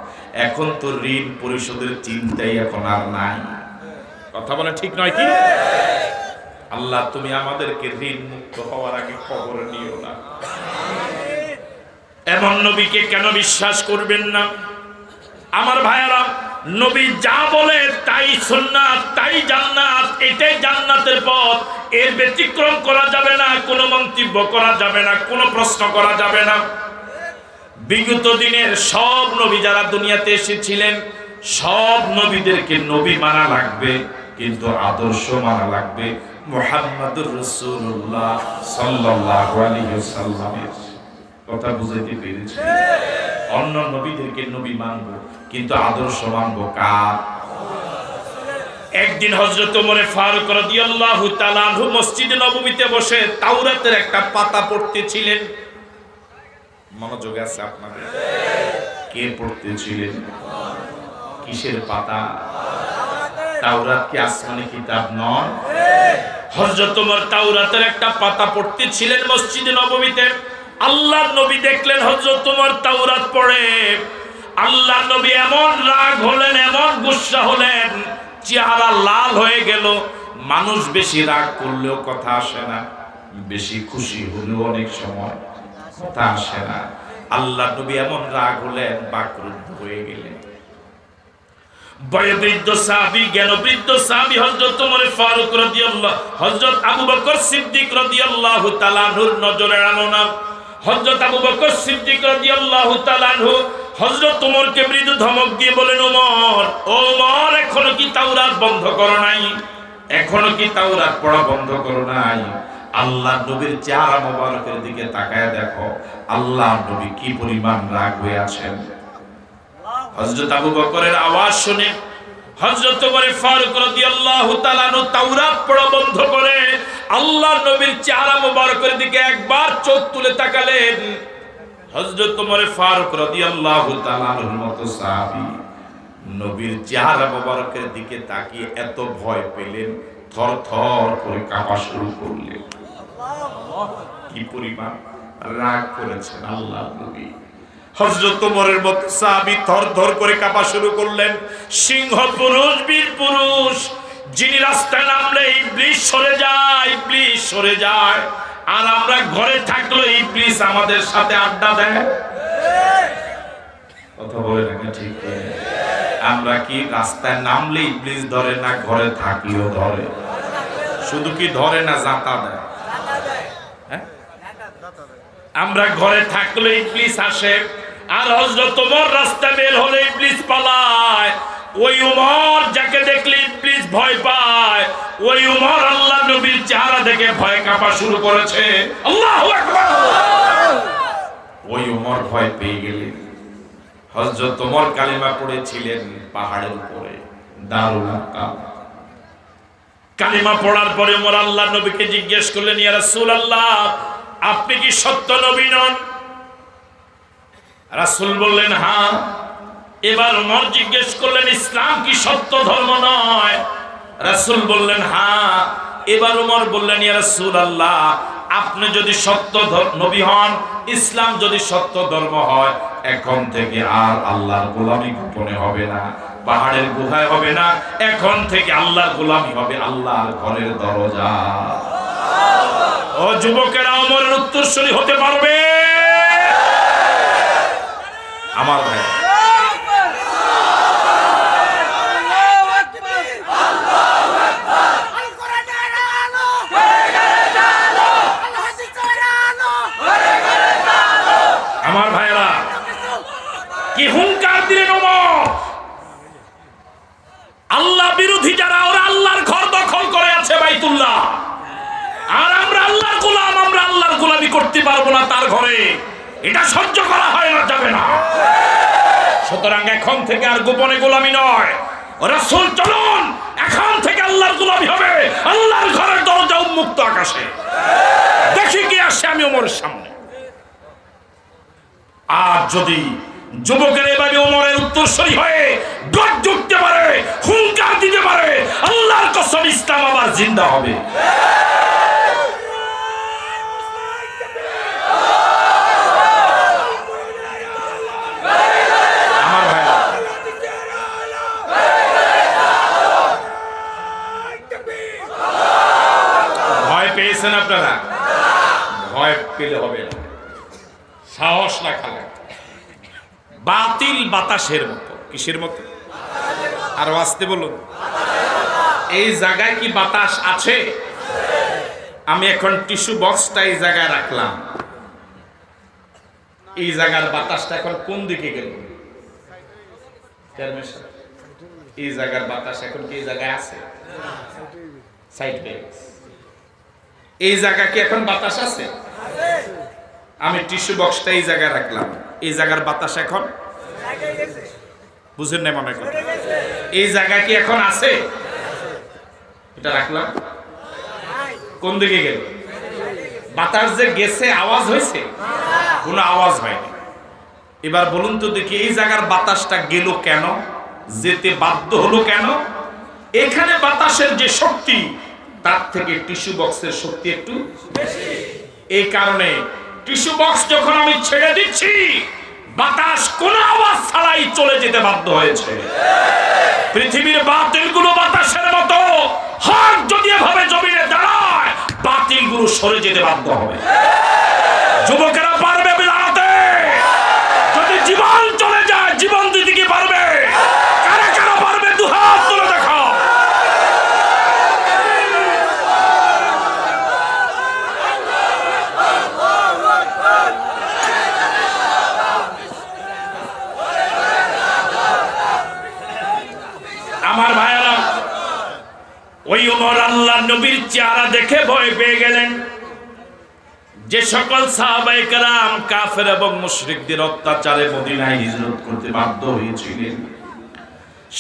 এখন তো ঋণ পরিশোধের চিন্তাই এখন আর নাই। কথা বলে ঠিক নয় কি? আল্লাহ তুমি আমাদেরকে ঋণ মুক্ত হওয়ার আগে কবরে নিও না। এমন নবীকে কেন বিশ্বাস করবেন না? আমার ভাইয়েরা, নবী যা বলে তাই সুন্নাত, তাই জান্নাত, এটাই জান্নাতের পথ। এর ব্যতিক্রম করা যাবে না, কোনো মন্তব্য করা যাবে না, কোনো প্রশ্ন করা যাবে না। বিগত দিনের সব নবী যারা দুনিয়াতে এসেছিলেন, সব নবীদেরকে নবী মানা লাগবে, কিন্তু আদর্শ মানা লাগবে মুহাম্মাদুর রাসূলুল্লাহ সাল্লাল্লাহু আলাইহি ওয়াসাল্লামের। কথা বুঝাইতে পেরেছি? অন্য নবীদেরকে নবী মানবো, কিন্তু আদর্শ মানবো কার? একদিন হযরত ওমর ফারুক রাদিয়াল্লাহু তাআলা আনহু মসজিদে নববীতে বসে তাওরাতের একটা পাতা পড়তেছিলেন। মনোযোগ আছে আপনাদের? কে পড়তেছিলেন? কিসের পাতা? তাওরাত কি আসমানি কিতাব নয়? হযরত ওমর তাওরাতের একটা পাতা পড়তেছিলেন মসজিদে নববীতে। আল্লাহর নবী দেখলেন হযরত ওমর তাওরাত পড়ে। আল্লাহর নবী এমন রাগ হলেন, এমন গুসসা হলেন, চেহারা লাল হয়ে গেল। মানুষ বেশি রাগ করলেও কথা আসে না, বেশি খুশি হলেও অনেক সময় কথা আসে না। আল্লাহর নবী এমন রাগ হলেন, বাকরুদ্ধ হয়ে গেলেন। বয়োবৃদ্ধ সাহাবী, জ্ঞানবৃদ্ধ সাহাবী হযরত ওমর ফারুক রাদিয়াল্লাহু, হযরত আবু বকর সিদ্দিক রাদিয়াল্লাহু তাআলা আনহুর নজরে আনো না। হযরত আবু বকর সিদ্দিক রাদিয়াল্লাহু তাআলা আনহু হযরত ওমরকে মৃদু ধমক দিয়ে বলেন, ওমর, ওমর, এখনো কি তাওরাত বন্ধ করো নাই? এখনো কি তাওরাত পড়া বন্ধ করো নাই? আল্লাহ নবীর চেহারা মোবারকের দিকে তাকায় দেখো, আল্লাহ নবী কি পরিমাণ রাগ হয়ে আছেন। হযরত আবু বকরের আওয়াজ শুনে হযরত ওমর ফারুক রাদিয়াল্লাহু তাআলা আনহু তাওরাত পড়া বন্ধ করে আল্লাহর নবীর চেহারা মোবারকের দিকে একবার চোখ তুলে তাকালেন। হযরত ওমর ফারুক রাদিয়াল্লাহু তাআলা আনহুর মতো সাহাবী নবীর চেহারা মোবারকের দিকে তাকিয়ে এত ভয় পেলেন, থরথর করে কাঁপা শুরু করলেন। কি পরিমাণ রাগ করেছেন আল্লাহর নবী। হযরত ওমরের মতো সাহাবী থরথর করে কাঁপা শুরু করলেন। সিংহ পুরুষ, বীর পুরুষ, যিনি রাস্তায় নামলে ইবলিস সরে যায়, ইবলিস সরে যায়। আর আমরা ঘরে থাকলে ইবলিস আমাদের সাথে আড্ডা দেয়। কথা বলে নাকি ঠিক? আমরা কি রাস্তায় নামলে ইবলিস ধরে না, ঘরে থাকলেও ধরে? শুধু কি ধরে না, জাতা দেয়? আমরা ঘরে থাকলে ইবলিস আসে, আর হযরত ওমর রাস্তায় বের হলে ইবলিস পালায়। ওই ওমর যাকে দেখলে ইবলিস ভয় পায়, ওই ওমর আল্লাহর নবীর চেহারা দেখে ভয় কাঁপা শুরু করেছে। আল্লাহু আকবার। ওই ওমর ভয় পেয়ে গেলেন। হযরত ওমর কালিমা পড়েছিলেন পাহাড়ের উপরে, দারুল আরকাম। কালিমা পড়ার পরে ওমর আল্লাহর নবীকে জিজ্ঞেস করলেন, ইয়া রাসূলুল্লাহ, আপনি কি সত্য নবী নন? রাসূল বললেন, হ্যাঁ। এবার ওমর জিজ্ঞেস করলেন, ইসলাম কি সত্য ধর্ম নয়? রাসূল বললেন, হ্যাঁ। এবার ওমর বললেন, ইয়া রাসূলুল্লাহ, আপনি যদি সত্য নবী হন, ইসলাম যদি সত্য ধর্ম হয়, এখন থেকে আর আল্লাহর গোলামি গোপনে হবে না, পাহাড়ের গুহায় হবে না, এখন থেকে আল্লাহর গোলামি হবে আল্লাহর ঘরের দরজা। ও যুবকেরা, ওমরের উত্তরসূরি হতে পারবে? আমার ভাই, আমার ভাইরা, কি হুঙ্কার দিলেন ওমর! আমি করতে পারবো না তার ঘরে, এটা সহ্য করা হয় না, যাবে না। সুতরাং এখন থেকে আর গোপনে গোলামি নয়, রাসূল চলুন এখন থেকে আল্লাহর গোলামি হবে, আল্লাহর ঘরের দরজা উন্মুক্ত আকাশে। দেখি কি আসে আমি ওমরের সামনে। আর যদি যুবকের এভাবে ওমরের উত্তরসূরি হয়ে গর্জে উঠতে পারে, হুঙ্কার দিতে পারে, আল্লাহর কসম ইসলাম আবার জিন্দা হবে। আমার ভাইরা, ভয় পেয়েছেন আপনারা? ভয় পেলে হবে না, সাহস রাখা। বাতিল বাতাসের মতো। কিসের মতো? আরো আসতে বলুন। এই জায়গায় কি বাতাস আছে? আমি এখন টিস্যু বক্সটা এই জায়গায় রাখলাম, এই জায়গার বাতাসটা এখন কোন দিকে গেল? এই জায়গার বাতাস এখন কি এই জায়গায় আছে? Side base. এই জায়গা কি এখন বাতাস আছে? আমি টিস্যু বক্সটা এই জায়গায় রাখলাম, এই জায়গার বাতাস এখন বুঝেন না মনে করেন? এই জায়গা কি এখন আছে? এটা রাখলাম, কোন দিকে গেল? বাতাস যে গেছে আওয়াজ হয়েছে? কোনো আওয়াজ হয়নি। এবার বলুন তো দেখি, এই জায়গার বাতাসটা গেল কেন? যেতে বাধ্য হলো কেন? এখানে বাতাসের যে শক্তি তার থেকে টিস্যু বক্সের শক্তি একটু বেশি। এই কারণে টিস্যু বক্স যখন আমি ছেড়ে দিচ্ছি, বাতাস কোন আওয়াজ ছাড়াই চলে যেতে বাধ্য হয়েছে। পৃথিবীর বাতিলগুলো বাতাসের মতো, হক যদি এভাবে জমিনে দাঁড়ায়, বাতিলগুলো সরে যেতে বাধ্য হবে। যুবকেরা পারবে দাঁড়াতে? যদি জীবন চলে যায়, জীবন দিতে কি পারবে? কারা কারা পারবে? দুহাত তুলে দেখাও। আমার ভাইয়েরা, ওই ওমর আল্লাহর নবীর চেহারা দেখে ভয় পেয়ে গেলেন। যে সকল সাহাবায়ে কেরাম কাফের এবং মুশরিকদের অত্যাচারে মদিনায় হিজরত করতে বাধ্য হয়েছিলেন,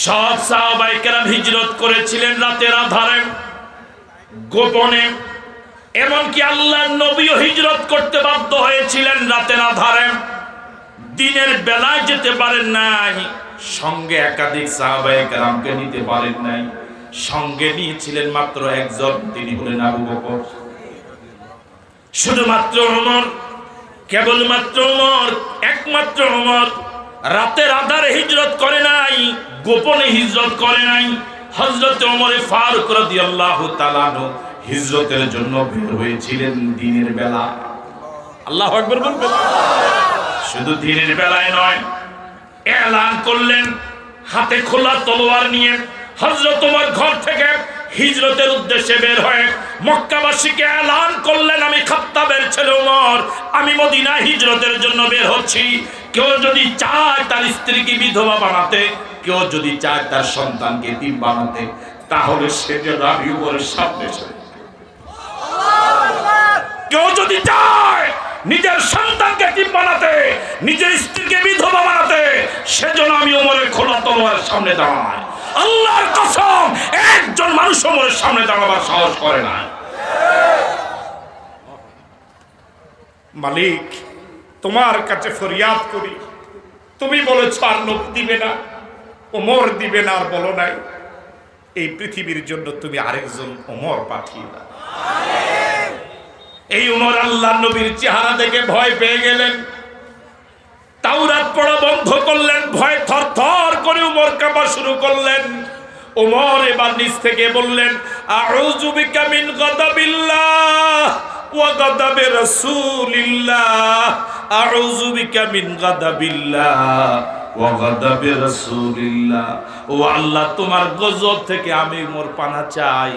সব সাহাবায়ে কেরাম হিজরত করেছিলেন রাতের আধারে, গোপনে। এমনকি আল্লাহর নবীও হিজরত করতে বাধ্য হয়েছিলেন রাতের আধারে, দিনের বেলায় যেতে পারেন নাই। সঙ্গে একাধিক সাহাবায়ে কেরামকে নিতে পারেন নাই, সঙ্গে নিয়েছিলেন মাত্র একজন, তিনি হলেন আবু বকর। শুধুমাত্র ওমর, কেবলমাত্র ওমর, একমাত্র ওমর রাতের আধারে হিজরত করে নাই, গোপনে হিজরত করে নাই। হযরত ওমর ফারুক রাদিয়াল্লাহু তাআলা হিজরতের জন্য বের হয়েছিলেন দিনের বেলা। আল্লাহু আকবার বলবেন। শুধু দিনের বেলায় নয়, এলান করলেন হাতে খোলা তলোয়ার নিয়ে। হযরত ওমর ঘর থেকে হিজরতের উদ্দেশ্যে বের হয়ে মক্কাবাসীকে এলান করলেন, আমি খাত্তাবের ছেলে ওমর, আমি মদিনা হিজরতের জন্য বের হচ্ছি। কেউ যদি চায় তার স্ত্রীকে বিধবা বানাতে, কেউ যদি চায় তার সন্তানকে এতিম বানাতে, তাহলে সে যেন আমি ওমরের সামনে চলে। কেউ যদি চায় নিজের সন্তানকে এতিম বানাতে, নিজের স্ত্রীকে বিধবা বানাতে, সেজন্য আমি ওমরের খোলা তলোয়ারের সামনে দাঁড়াই। আল্লাহর কসম, একজন মানুষ ওমরের সামনে দাঁড়াবার সাহস করে না। মালিক, তোমার কাছে ফরিয়াদ করি, তুমি বলেছো আর লোক দিবে না, ওমর দিবে না, আর বলো নাই এই পৃথিবীর জন্য তুমি আরেকজন ওমর পাঠিয়ে দাও। এই ওমর আল্লাহর নবীর চেহারা দেখে ভয় পেয়ে গেলেন, তাওরাত পড়া বন্ধ করলেন, ভয় থরথর করে ওমর কাঁপা শুরু করলেন। ওমর এবার নিচ থেকে বললেন, আউযু বিকা মিন গাদাবিল্লাহ ওয়া গাদাবি রাসূলিল্লাহ, আউযু বিকা মিন গাদাবিল্লাহ ওয়া গাদাবি রাসূলিল্লাহ। ও আল্লাহ, তোমার গজব থেকে আমি ওমর পানা চাই,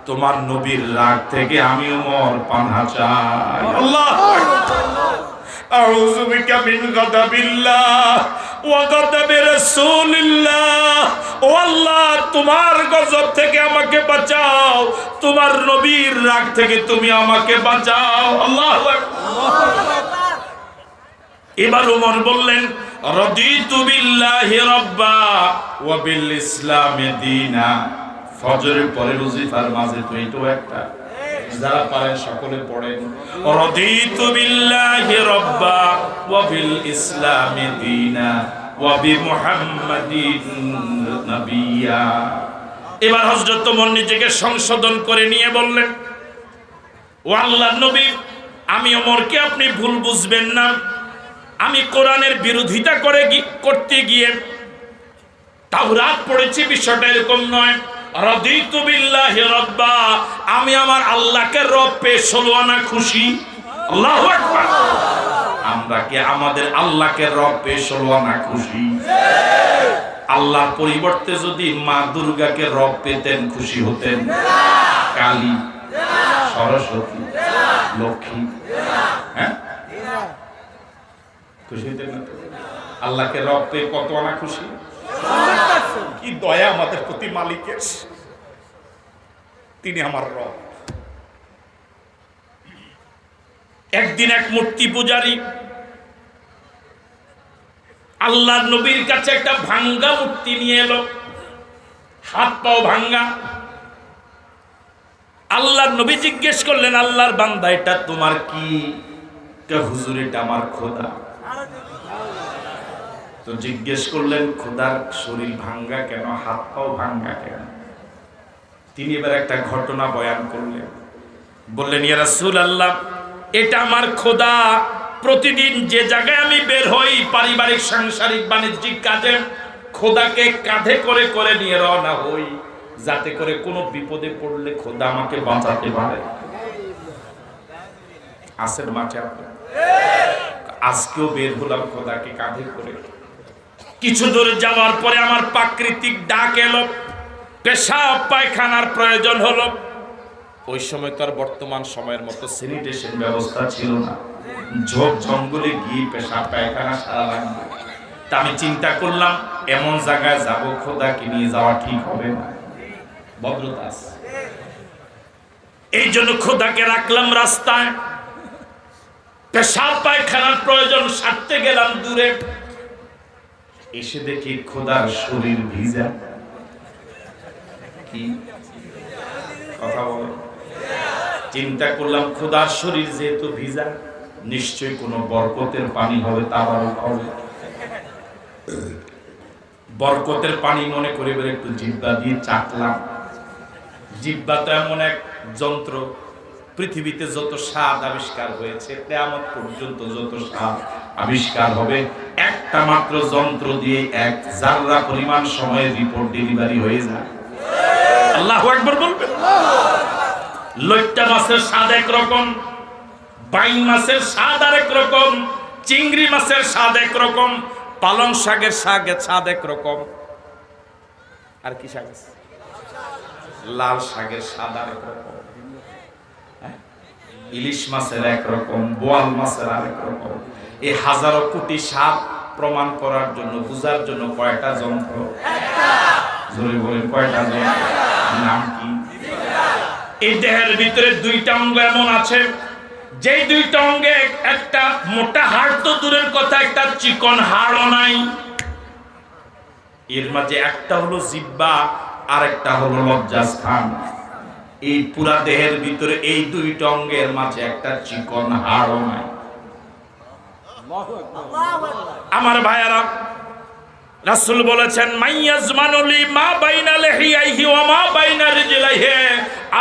তোমার নবীর রাগ থেকে আমি ওমর পানা চাই। আল্লাহু আকবার। আউযু বিকা মিন গাদাবিল্লাহ ওয়া গাদাবি রাসূলিল্লাহ ও আল্লাহ তোমার গজব থেকে আমাকে বাঁচাও, তোমার নবীর রাগ থেকে তুমি আমাকে বাঁচাও। আল্লাহু আকবার। এবার ওমর বললেন রাদিতু বিল্লাহি রাব্বা ওয়া বিল ইসলামি দীনা। ফজরের পরে ওয়াজিফার মাঝে তো এটাও একটা, যারা পারেন সকলে পড়েন রাদিতু বিল্লাহি রাব্বা ওয়া বিল ইসলামি দীনা ওয়া বিমুহাম্মাদিন নাবিয়্যা। এবার হযরত ওমর নিজেকে সংশোধন করে নিয়ে বললেন ও আল্লাহর নবী, আমি ওমরকে আপনি ভুল বুঝবেন না, আমি কোরআনের বিরোধিতা করতে গিয়ে তাওরাত পড়েছি, বিষয়টা এরকম নয়। রাদিতু বিল্লাহি রাব্বা, আমি আমার আল্লাহকে রব পেয়ে 16 আনা খুশি। আল্লাহু আকবার। আমরা কি আমাদের আল্লাহকে রব পেয়ে 16 আনা খুশি? আল্লাহর পরিবর্তে যদি মা দুর্গাকে রব পেতেন খুশি হতেন? কালী, সরস্বতী, লক্ষ্মী, হ্যাঁ খুশি হতেন না? আল্লাহকে রব পেয়ে কত আনা খুশি? কি দয়া আমাদের প্রতি মালিকের, তিনি আমার রব। একদিন এক মূর্তি পূজারী আল্লাহর নবীর কাছে একটা ভাঙ্গা মূর্তি নিয়ে এলো, হাত পাও ভাঙ্গা। আল্লাহর নবী জিজ্ঞেস করলেন আল্লাহর বান্দা এটা তোমার কি? হুজুর এটা আমার খোদা। তো জিজ্ঞেস করলেন খোদার শরীর ভাঙ্গা কেন, হাত পাও ভাঙ্গা কেন? তিনি এবার একটা ঘটনা বয়ান করলেন, বললেন ইয়া রাসূলুল্লাহ, এটা আমার খোদা। প্রতিদিন যে জায়গায় আমি বের হই পারিবারিক সাংসারিক বাণিজ্যিক কাজে, খোদাকে কাঁধে করে করে নিয়ে রওনা হই, যাতে করে কোনো বিপদে পড়লে খোদা আমাকে বাঁচাতে পারে। আসেন মাঠে আপনার, আজকেও বের হলাম খোদাকে কাঁধে করে। কিছু দূর যাওয়ার পরে আমার প্রাকৃতিক ডাক এলো, পেশাব পায়খানার প্রয়োজন হলো। ওই সময় তো আর বর্তমান সময়ের মতো স্যানিটেশন ব্যবস্থা ছিল না, ঝোপ জঙ্গলে গিয়ে পেশাব পায়খানা সারা লাগবে। তা আমি চিন্তা করলাম এমন জায়গায় যাব খোদাকে নিয়ে যাওয়া ঠিক হবে না, ভদ্রতা আছে। এই জন্য খোদাকে রাখলাম রাস্তায়, পেশাব পায়খানার প্রয়োজন সারতে গেলাম দূরে, এসে দেখি খোদার শরীর ভিজা। কি কথা বলে? চিন্তা করলাম খোদার শরীর যেহেতু ভিজা, নিশ্চয়ই কোনো বরকতের পানি হবে, তাবারক হবে। বরকতের পানি মনে করে এবার একটু জিহ্বা দিয়ে চাটলাম। জিহ্বা তো এমন এক যন্ত্র, পৃথিবীতে যত স্বাদ আবিষ্কার হয়েছে কিয়ামত পর্যন্ত যত স্বাদ আবিষ্কার হবে, একটা মাত্র যন্ত্র দিয়ে এক জাররা পরিমাণ সময়ে রিপোর্ট ডেলিভারি হয়ে যায়। আল্লাহু আকবার বলবেন। লইট্টা মাছের স্বাদ একরকম, বাইন মাছের স্বাদ আরেক রকম, চিংড়ি মাছের স্বাদ একরকম, পালং শাকের স্বাদ একরকম। আর কি শাক আছে? লাল শাকের স্বাদ আরেক রকম, ইলিশ মাছের একরকম, বোয়াল মাছের আরেক রকম। এই হাজারো কোটি স্বাদ প্রমাণ করার জন্য, বুঝার জন্য কয়টা যন্ত্র? জোরে বলেন কয়টা যন্ত্র? নাম কি? এই দেহের ভিতরে দুইটা অঙ্গ এমন আছে, যেই দুইটা অঙ্গে একটা মোটা হাড় তো দূরের কথা, একটা চিকন হাড়ও নাই। এর মাঝে একটা হলো জিহ্বা, আরেকটা হলো লজ্জাস্থান। এই পুরা দেহের ভিতরে এই দুইটা অঙ্গের মাঝে একটা চিকন হাড়ও নাই। আমার ভাইয়ারা, রাসূল বলেছেন মাইয়াজমানুলি মা বাইনা লিহিয়াইহি ওয়া মা বাইনা রিজলাইহি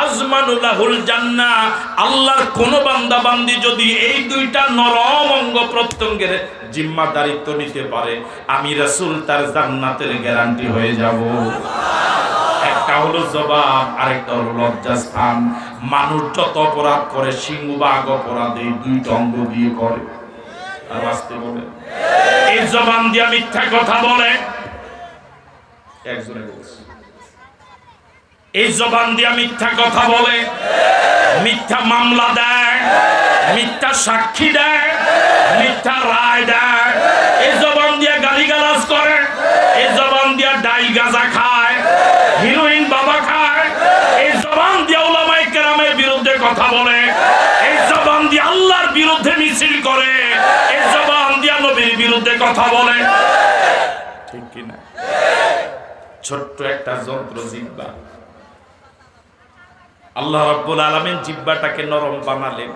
আজমানু লাহুল জান্নাহ। আল্লাহর কোন বান্দা বান্দি যদি এই দুইটা নরম অঙ্গ প্রত্যঙ্গের জিম্মাদারিত্ব নিতে পারে, আমি রাসূল তার জান্নাতের গ্যারান্টি হয়ে যাব। একটা হলো জবান, আরেকটা হলো লজ্জাস্থান। মানুষ যত অপরাধ করে, সিংহভাগ অপরাধ এই দুইটা অঙ্গ দিয়ে করে। আর আসতে বলে এই জবান দিয়ে মিথ্যা কথা বলে, একজনে বলছে এই জবান দিয়ে মিথ্যা কথা বলে, মিথ্যা মামলা দেয়, মিথ্যা সাক্ষী দেয়, মিথ্যা রায় দেয়, এই জবান দিয়ে গালিগালাজ করে, এই জবান দিয়ে ডাই গাঁজা খায়, হিরোইন বাবা খায়, এই জবান দিয়ে উলামায়ে কেরামের বিরুদ্ধে কথা বলে, এই জবান দিয়ে আল্লাহর বিরুদ্ধে মিছিল করে, এই জবান দিয়ে নবীর বিরুদ্ধে কথা বলে, ঠিক কিনা? ছোট্ট একটা যন্ত্র জিহ্বা, আল্লাহ রাব্বুল আলামিন জিহ্বাটাকে নরম বানালেন।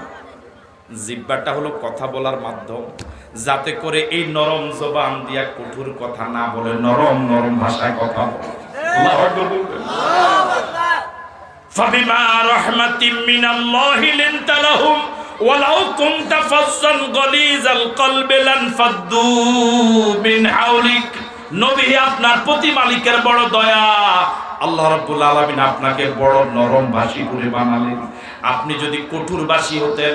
জিহ্বাটা হলো কথা বলার মাধ্যম, যাতে করে এই নরম জবান দিয়া কঠোর কথা না বলে নরম নরম ভাষায় কথা বলে। আল্লাহু আকবার বলবেন। ফাবিমা রাহমাতিম মিনাল্লাহি লিনতা লাহুম ওয়ালাউ কুনতা ফাজ্জান গালিজাল কলবি লানফাদ্দু মিন হাওলিক। নবী, আপনার প্রতি মালিকের বড় দয়া, আল্লাহ রাব্বুল আলামিন আপনাকে বড় নরম ভাষী করে বানালেন। আপনি যদি কঠোর ভাষী হতেন,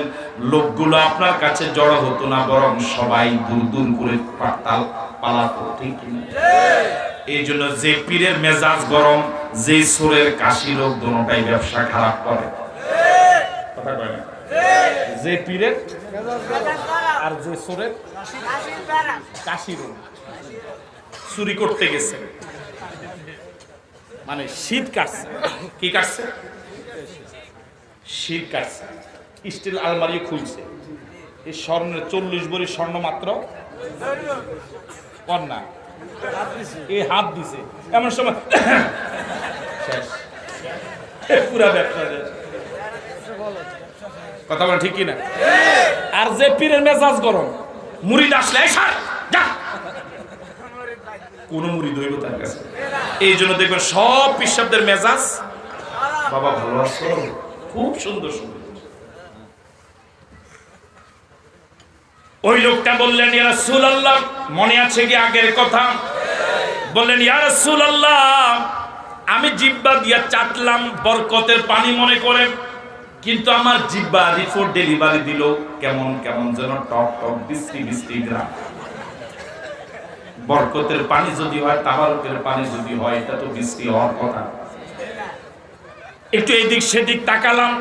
লোকগুলো আপনার কাছে জড়ো হতো না, বরং সবাই দূর দূর করে পালাতো, ঠিক না? এই জন্য যে পীরের মেজাজ গরম, যে সুরের কাশি রোগ, দুটোটাই ব্যবসা খারাপ করে। কথা কয় না? যে পীরের আর যে সুরের কাশি রোগ, চুরি করতে গেছে, মানে শীত কাটছে, কি কাটছে? শীত কাটছে, স্টিল আলমারি খুলছে, এই স্বর্ণের 40 ভরি স্বর্ণ মাত্র কন্যা, এই হাত দিছে, এমন সময় পুরা ব্যবসা শেষ। কথা বলেন ঠিক কিনা? আর যে পীরের মেজাজ গরম, মুরিদ আসলে কোন মুরিদ হইল তার কাছে। এই জন্য দেখবেন সব পিসাবদের মেজাজ, বাবা ভালো আছো, খুব সুন্দর সুন্দর। ওই লোকটা বললেন, ইয়া রাসূলুল্লাহ, মনে আছে কি আগের কথা? বললেন, ইয়া রাসূলুল্লাহ, আমি জিহ্বা দিয়া চাটলাম বরকতের পানি মনে করে, কিন্তু আমার জিহ্বা রিপোর্ট ডেলিভারি দিল কেমন কেমন যেন টক টক বৃষ্টি বৃষ্টি গ্রাম। বরকতের পানি যদি হয়, তাবারকের পানি যদি হয়, এটা তো বৃষ্টি হওয়ার কথা। একটু এদিক সেদিক তাকালাম,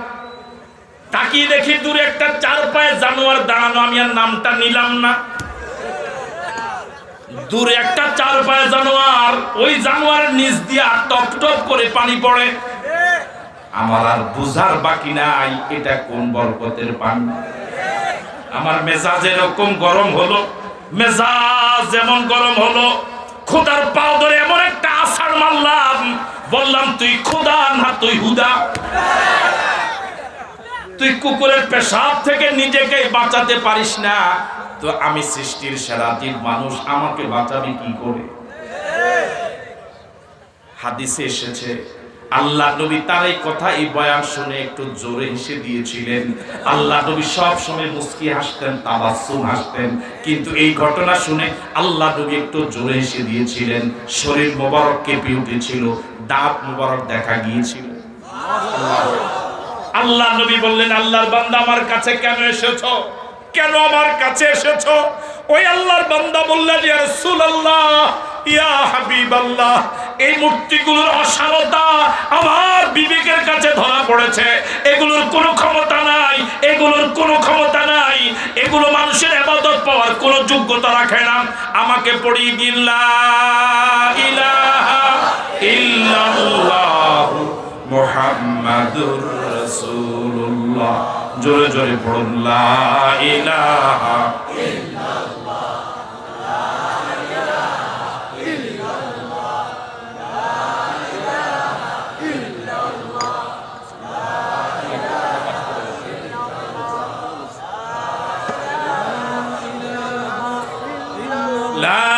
তাকিয়ে দেখি দূরে একটা 4 পায়ে জানোয়ার দাঁড়ানো, আমি আর নামটা নিলাম না। দূরে একটা 4 পায়ে জানোয়ার, ওই জানোয়ারের নিচ দিয়ে টপ টপ করে পানি পড়ে। আমার আর বুঝার বাকি নাই এটা কোন বরকতের পানি। আমার মেজাজ এরকম গরম হলো, মেজাজ যেমন গরম হলো, খোদার পাও ধরে এমন একটা আছাড় মারলাম, বললাম, তুই খোদা না তুই হুদা? তুই কুকুরের পেশাব থেকে নিজেকে বাঁচাতে পারিস না, তো আমি সৃষ্টির সেরা জীব মানুষ, আমাকে বাঁচাবি কি করে? হাদিসে এসেছে, আল্লাহ নবী তার এই কথা, এই বয়ান শুনে একটু জোরে হেসে দিয়েছিলেন। আল্লাহ নবী সব সময় মুস্কি হাসতেন, তাবাসসুম হাসতেন, কিন্তু এই ঘটনা শুনে আল্লাহ নবী একটু জোরে হেসে দিয়েছিলেন। শরীর মোবারক কেঁপে উঠেছিল, দাঁত মোবারক দেখা গিয়েছিল। আল্লাহ নবী বললেন, আল্লাহর বান্দা, আমার কাছে কেন এসেছো? কেন আমার কাছে এসেছো? ওই আল্লাহর বান্দা বললেন, ইয়া রাসূলুল্লাহ, ইয়া হাবিবাল্লাহ, এই মূর্তিগুলোর অসারতা আমার বিবেকের কাছে ধরা পড়েছে। এগুলোর কোনো ক্ষমতা নাই, এগুলোর কোনো ক্ষমতা নাই, এগুলো মানুষের ইবাদত পাওয়ার কোনো যোগ্যতা রাখে না। আমাকে পড়িয়ে দিন, লা ইলাহা ইল্লাল্লাহ মুহাম্মাদুর রাসূলুল্লাহ। জোরে জোরে পড়ুন, লা ইলাহা ইল্লাল্লাহ, লা ইলাহা ইল্লাল্লাহ, লা ইলাহা ইল্লাল্লাহ, লা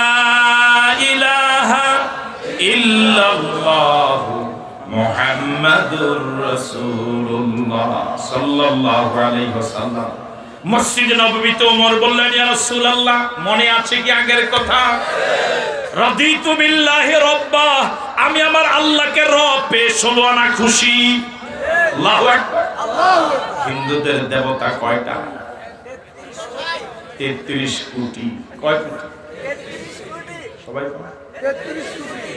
ইলাহা ইল্লাল্লাহ মুহাম্মাদুর রাসূলুল্লাহ সাল্লাল্লাহু আলাইহি ওয়াসাল্লাম। মসজিদ নববীতে ওমর বললেন, ইয়া রাসূলুল্লাহ, মনে আছে কি আগের কথা? রাদিতু বিল্লাহি রাব্বা, আমি আমার আল্লাহকে রব পেয়ে 16 আনা খুশি। আল্লাহু আকবার। হিন্দুদের দেবতা কয়টা? 33 কোটি। কয় কোটি? 33 কোটি। সবাই 33 কোটি।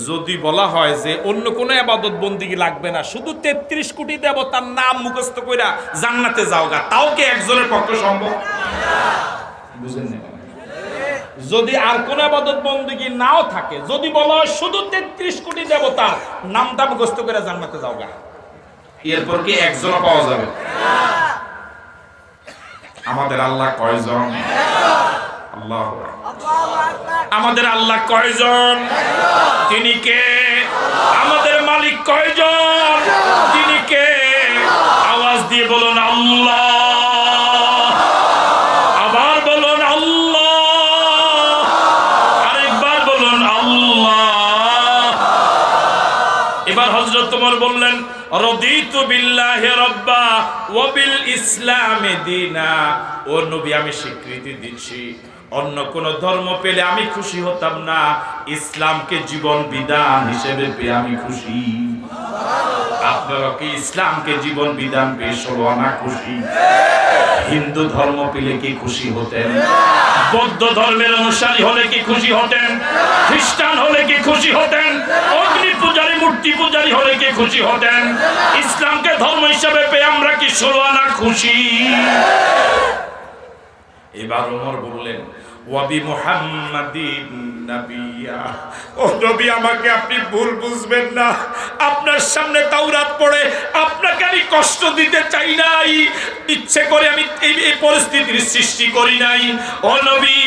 যদি বলা হয় যে অন্য কোনো ইবাদত বন্দেগী লাগবে না, শুধু 33 কোটি দেবতার নাম মুখস্থ কইরা জান্নাতে যাওগা, তাও কি একজনের পক্ষে সম্ভব? বুঝেন না? যদি আর কোন ইবাদত বندگی নাও থাকে, যদি বলা হয় শুধু 33 কোটি দেবতা নামটা মুখস্থ করে জান্নাতে যাওগা, এরপর কি একজনও পাওয়া যাবে? আমাদের আল্লাহ কয়জন? আল্লাহু আকবার। আমাদের আল্লাহ কয়জন? তিনি কে? আমাদের মালিক কয়জন? তিনি কে? আওয়াজ দিয়ে বলুন আল্লাহ। আবার বলুন আল্লাহ। আরেকবার বলুন আল্লাহ। এবার হযরত ওমর বললেন, রাদিতু বিল্লাহি রাব্বা ওয়া বিল ইসলামি দীনা। ও নবী, আমি স্বীকৃতি দিচ্ছি অন্য কোন ধর্ম পেলে আমি খুশি হতাম না, ইসলামকে জীবন বিধান হিসেবে পেয়ে আমি খুশি। আপনারা কি ইসলামকে জীবন বিধান পেয়ে সর্বানা খুশি? হিন্দু ধর্ম পেলে কি খুশি হতেন? বৌদ্ধ ধর্মের অনুসারী হলে কি খুশি হতেন? খ্রিস্টান হলে কি খুশি হতেন? অগ্নি পূজারী, মূর্তি পূজারী হলে কি খুশি হতেন? ইসলামকে ধর্ম হিসেবে পেয়ে আমরা কি সর্বানা খুশি? এবার ওমর বললেন, ওয়াবি মুহাম্মাদিন নাবিয়্যা। ও নবী, আমাকে আপনি ভুল বুঝবেন না, আপনার সামনে তাওরাত পড়ে আপনাকে আমি কষ্ট দিতে চাই নাই, ইচ্ছে করে আমি এই পরিস্থিতির সৃষ্টি করি নাই। ও নবী,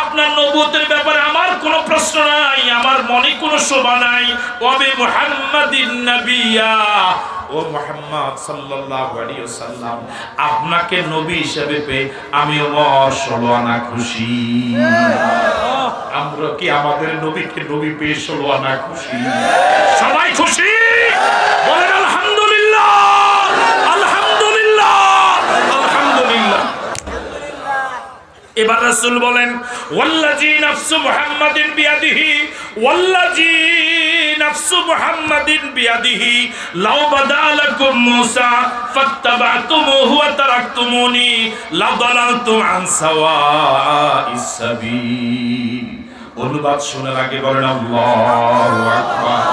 আপনার নবুয়তের ব্যাপারে আমার কোনো প্রশ্ন নাই, আমার মনে কোনো শোভা নাই। ওয়াবি মুহাম্মাদিন নাবিয়্যা। ও মুহাম্মদ সাল্লাল্লাহু আলাইহি ওয়াসাল্লাম, আপনাকে নবী হিসেবে পেয়ে আমি ওমর ষোলোয়ানা খুশি। আমরা কি আমাদের নবীকে নবী পেয়ে ষোলোয়ানা খুশি? সবাই খুশি? বলেন আলহামদুলিল্লাহ, আলহামদুলিল্লাহ, আলহামদুলিল্লাহ। এবার রাসূল বলেন, ওয়াল্লাযী নাফসু মুহাম্মাদিন বিয়াদিহি, ওয়াল্লাযী নাফসু মুহাম্মাদিন বিয়াদিহি লাউ বাদালাকুম মূসা ফাত্তাবাতুমুহু ওয়া তারাকতুমুনি লাদালালতুম আন সাওয়াইস সাবিল। অনুবাদ শোনার আগে বলেন আল্লাহু আকবার।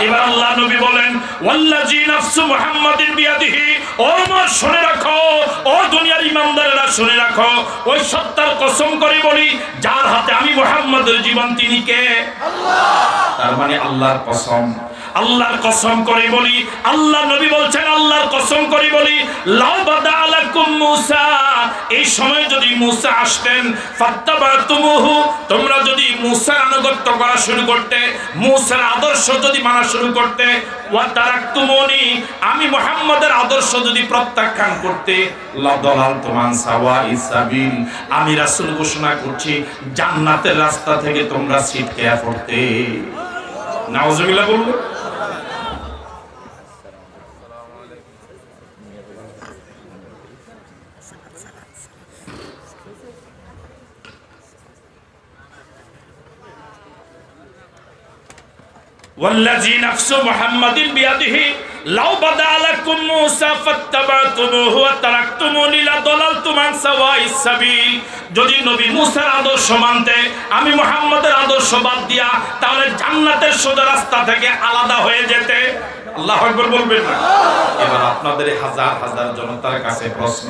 এবার আল্লাহ নবী বলেন, ওয়াল্লাযী নাফসু মুহাম্মাদিন বিয়াদিহি। ও ওমর, শুনে রাখো, ও দুনিয়ার ইমানদারেরা শুনে রাখো, ওই সত্তার কসম করে বলি যার হাতে আমি মুহাম্মাদের জীবন, তিনি কে? আল্লাহ। তার মানে আল্লাহর কসম, আল্লাহর কসম করে বলি, আল্লাহ নবী বলছেন আল্লাহর কসম করে বলি, লাউ বাদালাকুম মূসা, এই সময় যদি মূসা আসতেন, ফাত্তাবাতুমুহু, তোমরা যদি মূসার আনুগত্য করা শুরু করতে, মূসার আদর্শ যদি মানা শুরু করতে, ওয়া তারাকতুমুনি, আমি মুহাম্মাদের আদর্শ যদি প্রত্যাখ্যান করতে, লাদালালতুম আন সাওয়াইস সাবিল, আমি রাসূল ঘোষণা করছি জান্নাতের রাস্তা থেকে তোমরা ছিটকে পড়তে। নাউজুবিল্লাহ বলবো। والذي نفس محمد بيده لو بدا لكم موسى فاتبعتموه وتركتموني لضللتم عن سواء السبيل। যদি নবী মুসার আদর্শ মানতে, আমি মুহাম্মদের আদর্শ বাদ দিয়া, তাহলে জান্নাতের সোজা রাস্তা থেকে আলাদা হয়ে যেতে। আল্লাহু আকবার বলবেন না? এবার আপনাদের হাজার হাজার জনতার কাছে প্রশ্ন,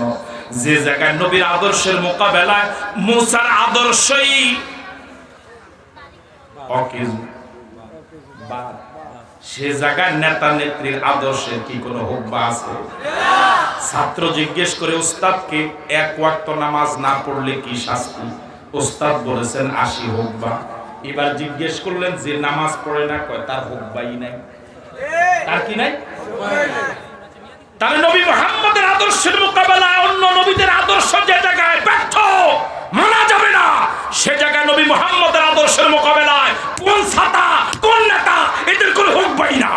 যে জায়গায় নবীর আদর্শের মোকাবেলায় মুসার আদর্শই সে জায়গায় নেতা নেত্রীর আদর্শের কি কোনো হুব্বা আছে? ছাত্র জিজ্ঞেস করে উস্তাদকে, এক ওয়াক্ত নামাজ না পড়লে কি শাস্তি? উস্তাদ বলেছেন 80 হুব্বা। এবার জিজ্ঞেস করলেন যে নামাজ পড়ে না, কয় তার হুব্বাই নাই। তার কি নাই? তাহলে নবী মুহাম্মদের আদর্শের মোকাবেলায় অন্য নবীদের আদর্শ যে জায়গায় ব্যর্থ, মানা যাবে না, সে জায়গায় নবী মুহাম্মদের আদর্শের মোকাবেলায় কোন ছাতা, কোন নেতা, এদের কোনো হুকবাই না।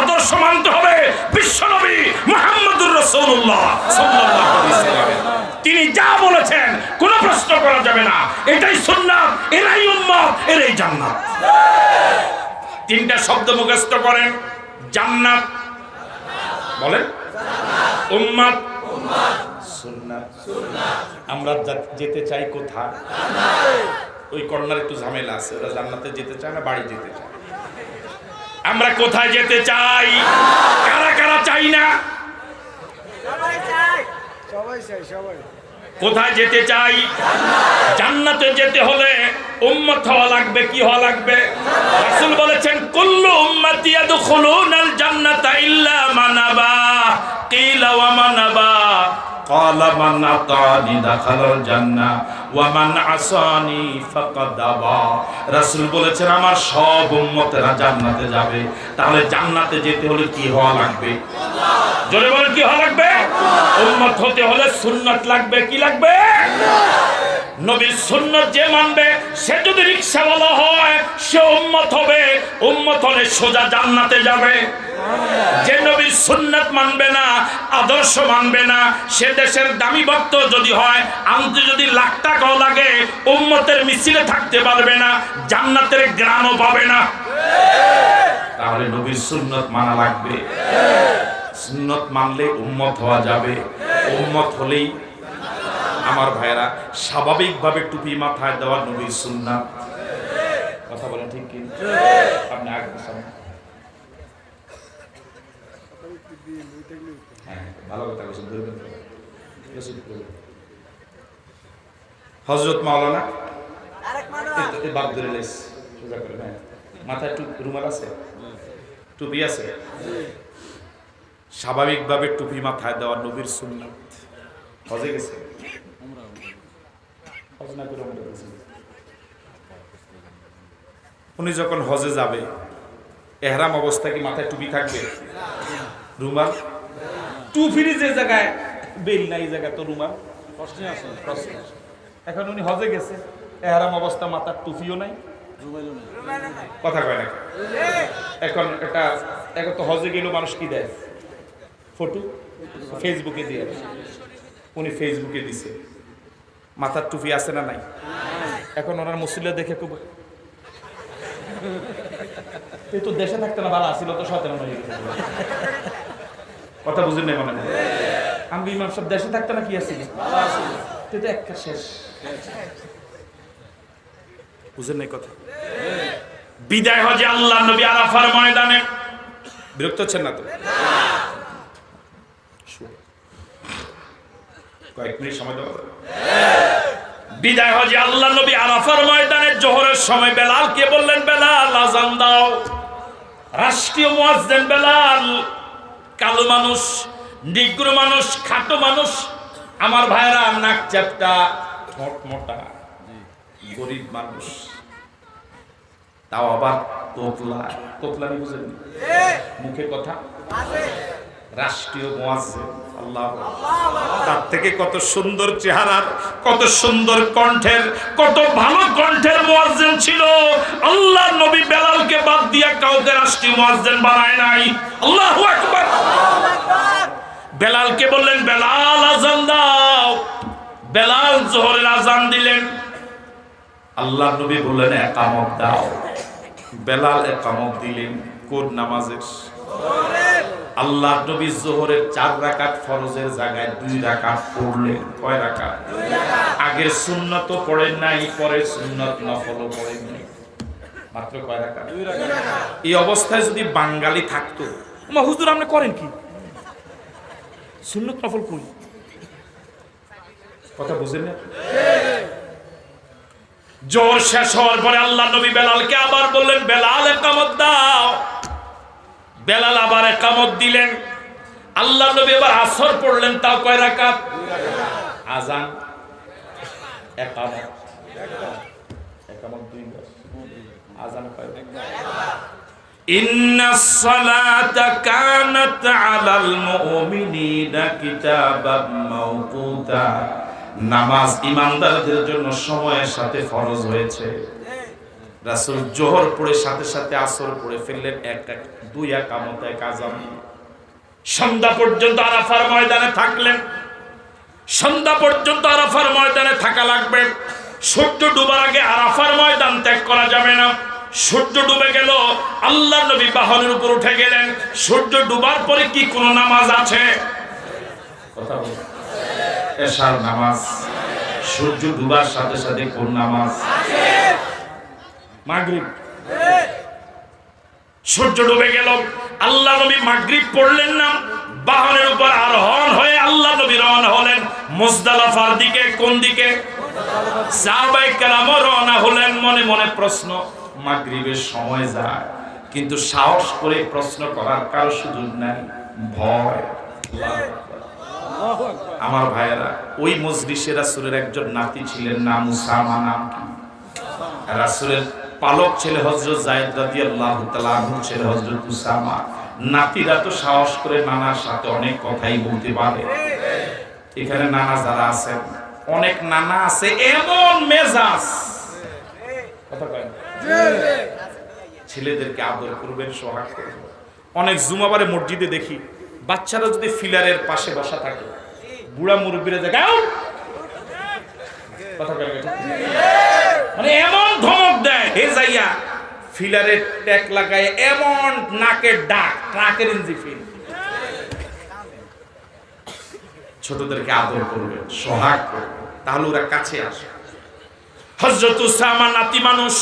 আদর্শ মানতে হবে বিশ্বনবী মুহাম্মদুর রাসূলুল্লাহ সাল্লাল্লাহু আলাইহি ওয়াসাল্লাম। তিনি যা বলেছেন কোনো প্রশ্ন করা যাবে না। এটাই সুন্নাত, এরাই উম্মত, এরাই জান্নাত। তিনটা শব্দ মুখস্থ করেন, জান্নাত বলেন, উম্মত, সুন্নাত। আমরা যেতে চাই কোথায়? ওই কর্নার একটু ঝামেলা আছে, ওরা জান্নাতে যেতে চায় না, বাড়ি যেতে চায়। আমরা কোথায় যেতে চাই? কারা কারা চাই না? সবাই চাই, সবাই। কোথায় যেতে চাই? জান্নাতে যেতে হলে উম্মত হওয়া লাগবে। কি হওয়া লাগবে? রাসূল বলেছেন কুল্লু উম্মতি ইয়াদখুলুনাল জান্নাতা ইল্লা মান আবা। কিলা ওয়া মান আবা? ক্বালা মান আতানি দাখালাল জান্নাহ ওয়া মান আসানি ফাকাদ আবা। রাসূল বলেছেন আমার সব উম্মতেরা জান্নাতে যাবে। তাহলে জান্নাতে যেতে হলে কি হওয়া লাগবে? জোরে বলেন কি হওয়া লাগবে? উম্মত হতে হলে সুন্নাত লাগবে। কি লাগবে? নবীর সুন্নাত যে মানবে, সে যদি রিকশাওয়ালা হয় সে উম্মত হবে। উম্মত হলে সোজা জান্নাতে যাবে। যে নবীর সুন্নাত মানবে না, আদর্শ মানবে না, সে দেশের দামি ভক্ত যদি হয়, আনতে যদি লাখ টাকাও লাগে, উম্মতের মিছিলে থাকতে পারবে না, জান্নাতের গ্রামও পাবে না। তাহলে নবীর সুন্নাত মানা লাগবে। সুন্নাত মানলে উম্মত হওয়া যাবে। উম্মত হলেই আমার ভাইরা স্বাভাবিকভাবে টুপি মাথায় দেওয়া নবীর সুন্নাত। কথা বলেন ঠিক কি? আপনি আগে সামনে। হ্যাঁ, ভালো কথা বলছেন। হযরত মাওলানা বাপ ধরে লেস সোজা করে। হ্যাঁ, মাথায় রুমাল আছে, টুপি আছে। স্বাভাবিকভাবে টুপি মাথায় দেওয়া নবীর সুন্নাত। হজে গেছে, উনি যখন হজে যাবে, এহরাম অবস্থা কি মাথায় টুপি থাকবে? রুমাল? টুপির যে জায়গায় বেল নাই, এই জায়গায় তো রুমাল। এখন উনি হজে গেছে, এহরাম অবস্থা, মাথার টুপিও নাই, কথা কয় না। এখন এখন তো হজে গেলেও মানুষ কি দেয়? ফটো ফেসবুকে দিয়ে। উনি ফেসবুকে দিছে, মাথার টুপি আছে না নাই? এখন ওনার মুসলিয়া দেখে খুব, এই তো দেশে থাকতে না ভালো আসছিল, তো সতেরো হয়ে গেছে। কথা বুঝেন নাই মনে হয়? আমি ইমাম সব দেশে থাকতে না কি আসছিল, তো একটা শেষ। বুঝেন নাই কথা? বিদায় হজে আল্লাহ নবী আরাফার ময়দানে, বিরক্ত হচ্ছেন না তো? কয়েক মিনিট সময় দেওয়া যাবে? বিদায় হজে আল্লাহ নবী আরাফার ময়দানে জোহরের সময় বেলালকে বললেন, বেলাল আযান দাও। রাষ্ট্রীয় মুয়াজ্জিন বেলাল, কালো মানুষ, নিগ্র মানুষ, খাটো মানুষ, আমার ভাইরা নাক চ্যাপ্টা, ঠোঁট মোটা, গরিব মানুষ, তাও আবার তোতলা। তোতলানি বুঝেন? মুখে কথা। রাষ্ট্রীয় মুয়াজ্জিন, আল্লাহ, তার থেকে কত সুন্দর চেহারার, কত সুন্দর কণ্ঠের, কত ভালো কণ্ঠের মুয়াজ্জিন ছিল। আল্লাহ নবী বেলালকে বাদ দিয়া কাউকে রাষ্ট্রীয় মুয়াজ্জিন বানায় নাই। আল্লাহু আকবার। বেলালকে বললেন, বেলাল আযান দাও। বেলাল জোহরের আযান দিলেন। আল্লাহ নবী বললেন, ইকামত দাও। বেলাল ইকামত দিলেন। কোন নামাজের? আল্লাহ নবী জোহরের 4 রাকাত ফরজের জায়গায় 2 রাকাত পড়লেন। কয় রাকাত? আগের সুন্নাত পড়েন নাই, পরে সুন্নাত নফলও পড়েন নাই, মাত্র কয় রাকাত? 2 রাকাত। এই অবস্থায় যদি বাঙালি থাকতো, মা হুজুর আপনি করেন কি? সুন্নাত নফল করি। কথা বুঝেন না? জোর শেষ হওয়ার পরে আল্লাহ নবী বেলালকে আবার বললেন, বেলাল ইকামত দাও। বেলাল আবার ইকামত দিলেন। আল্লাহ নবী এবার আসর পড়লেন, তাও কয় রাকাত? 2 রাকাত। আযান, ইকামত, ইকামত 2 বার, আযান কয় রাকাত? ইন্নাস সালাতা কানাত আলাল মুমিনিনা কিতাবাম মাওকুতা। নামাজ ইমানদারদের জন্য সময়ের সাথে ফরজ হয়েছে। রাসূল জোহর পড়ে সাথে সাথে আসর পড়ে ফেললেন, 2 ইকামত, 1 আযান। সন্ধ্যা পর্যন্ত আরাফার ময়দানে থাকলেন। সন্ধ্যা পর্যন্ত আরাফার ময়দানে থাকা লাগবে। সূর্য ডুবার আগে আরাফার ময়দান ত্যাগ করা যাবে না। সূর্য ডুবে গেল, আল্লাহ নবী বাহনের উপর উঠে গেলেন। সূর্য ডুবার পরে কি কোন নামাজ আছে? কথা বল। এশার নামাজ। সূর্য ডুবার সাথে সাথে কোন নামাজ? মাগরিব। সূর্য ডুবে গেল, আল্লাহ নবী মাগরিব পড়লেন না, বাহনের উপর আরোহণ হয়ে আল্লাহ নবী রওনা হলেন মুজদালিফার দিকে। কোন দিকে? সাহাবায়ে কেরামও রওনা হলেন। মনে মনে প্রশ্ন, মাগরিবের সময় যায় কিন্তু সাহস করে প্রশ্ন করার কারো সুযোগ নাই, ভয়। আমার ভাইয়েরা, ওই মজলিসে রাসূলের একজন নাতি ছিলেন, নাম উসামা। নাম কি? রাসূলের পালক ছেলে হযরত যায়েদ রাদিয়াল্লাহু তাআলা আনহু ছেলে হযরত উসামা। নাতিরা তো সাহস করে নানার সাথে অনেক কথাই বলতে পারে। এখানে নানা যারা আছেন, অনেক নানা আছে এমন মেজাজ, কথা কয় না, ছেলেদেরকে আদর করবেন, সোহাগ করবেন। অনেক জুমাবারে মসজিদে দেখি বাচ্চারা যদি ফিলারের পাশে বসা থাকে, বুড়া মুরব্বীরা জায়গায় কথা কয় না, মানে এমন ধমক দেয়, হে যাইয়া ফিলারের ট্যাক লাগায় এমন নাকের ডাক, ট্রাকের ইঞ্জিন ফিল। ছোটদেরকে আদর করবেন, সোহাগ করবেন, তাহলে ওরা কাছে আসে। হযরত উসামা নাতি মানুষ,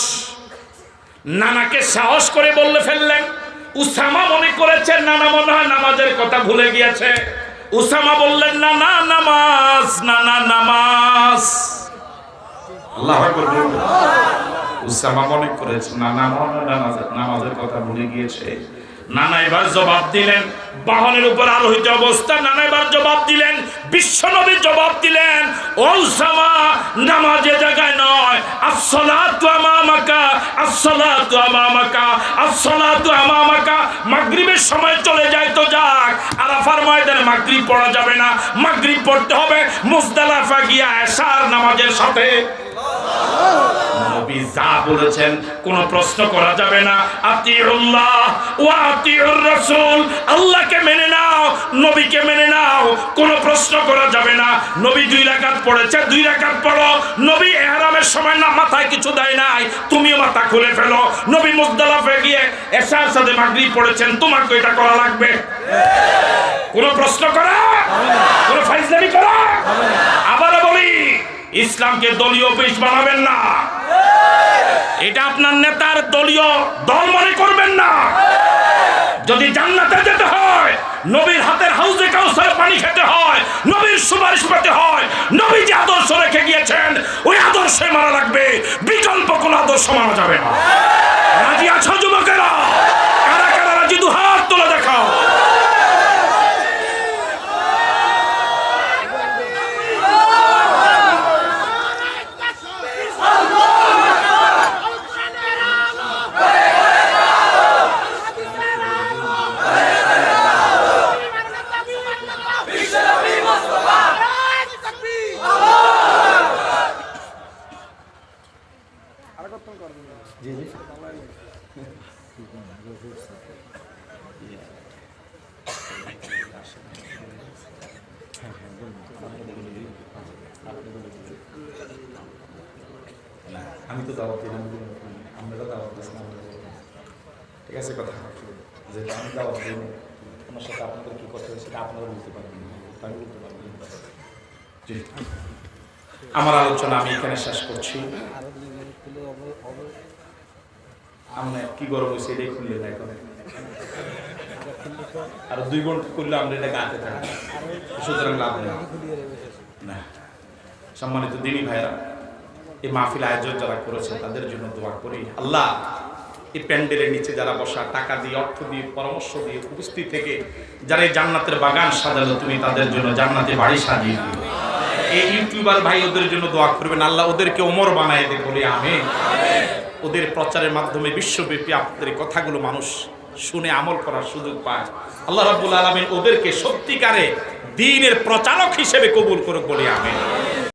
নানাকে সাহস করে বললে ফেললেন। উসামা মনে করেছেন নানা মনে হয় নামাজের কথা ভুলে গিয়েছে। উসামা বললেন, নানা নামাজ, নানা নামাজ। আল্লাহু আকবার। উসামা মনে করেছে নানা নামাজের কথা ভুলে গিয়েছে। নানা এবার জবাব দিলেন, বাহনের উপর আরোহিত অবস্থা। নানা এবার জবাব দিলেন, বিশ্বনবী জবাব দিলেন, ও উসামা, নামাজে জায়গায় নয়, আসসালাতু আমামাকা, আসসালাতু আমামাকা, আসসালাতু আমামাকা। মাগরিবের সময় চলে যায় তো যাক, আরাফার ময়দানে মাগরিব পড়া যাবে না, মাগরিব পড়তে হবে মুজদালিফা গিয়া এশার নামাজের সাথে। নবী যা বলেছেন কোনো প্রশ্ন করা যাবে না। আতিউল্লাহ ওয়া আতিউর রাসূল, আল্লাহকে মেনে নাও, নবীকে মেনে নাও, কোনো প্রশ্ন করা যাবে না। নবী 2 রাকাত পড়েছে, 2 রাকাত পড়ো। নবী ইহরামের সময় না মাথায় কিছু দেয় নাই, তুমিও মাথা খুলে ফেলো। নবী মুজদালিফা গিয়ে এশার সাথে মাগরিব পড়েছেন, তোমাকে এটা করা লাগবে। কোনো প্রশ্ন করা, কোনো ফাইজলামি করা। আবার বলি, ইসলামকে দলীয় অফিস বানাবেন না, এটা আপনার নেতার দলীয় দল মনে করবেন না। যদি জান্নাতে যেতে হয়, নবীর হাতের হাউজে কাউসারে পানি খেতে হয়, নবীর সুপারিশ পেতে হয়, নবী যে আদর্শ রেখে গিয়েছেন ওই আদর্শে মারা লাগবে, বিকল্প কোন আদর্শ মানা যাবে না। রাজি আছো যুবকেরা? কারা কারা রাজি? 2 হাত তুলে দেখাও। আমি তো দাওয়াত দিলাম, আমরা দাওয়াত দিচ্ছিলাম, ঠিক আছে কথা, যে আমি দাওয়াত দিই ওনার সাথে আপনাদের কী করতে হবে সেটা আপনারা বলতে পারবেন, আমি বলতে পারবেন। আমার আলোচনা আমি এখানে শেষ করছি। আমরা কি গরম হয়েছে এটাই খুললে না, এখন আর 2 ঘন্টা করলে আমরা এটা গাতে থাকি, সুতরাং লাভ নেই না। সম্মানিত দিনী ভাইরা, এই মাহফিল আয়োজন যারা করেছে তাদের জন্য দোয়া করি, আল্লাহ এই প্যান্ডেলের নিচে যারা বসা, টাকা দিয়ে, অর্থ দিয়ে, পরামর্শ দিয়ে, উপস্থিত থেকে যারা এই জান্নাতের বাগান সাজালো, তুমি তাদের জন্য জান্নাতে বাড়ি সাজিয়ে দিও। এই ইউটিউবার ভাই ওদের জন্য দোয়া করবেন, আল্লাহ ওদেরকে ওমর বানায় দে, বলি আমিন। ওদের প্রচারের মাধ্যমে বিশ্বব্যাপী আপনাদের কথাগুলো মানুষ শুনে আমল করার সুযোগ পায়। আল্লাহ রাব্বুল আলামিন ওদেরকে সত্যিকারে দ্বীনের প্রচারক হিসেবে কবুল করুক, বলি আমিন।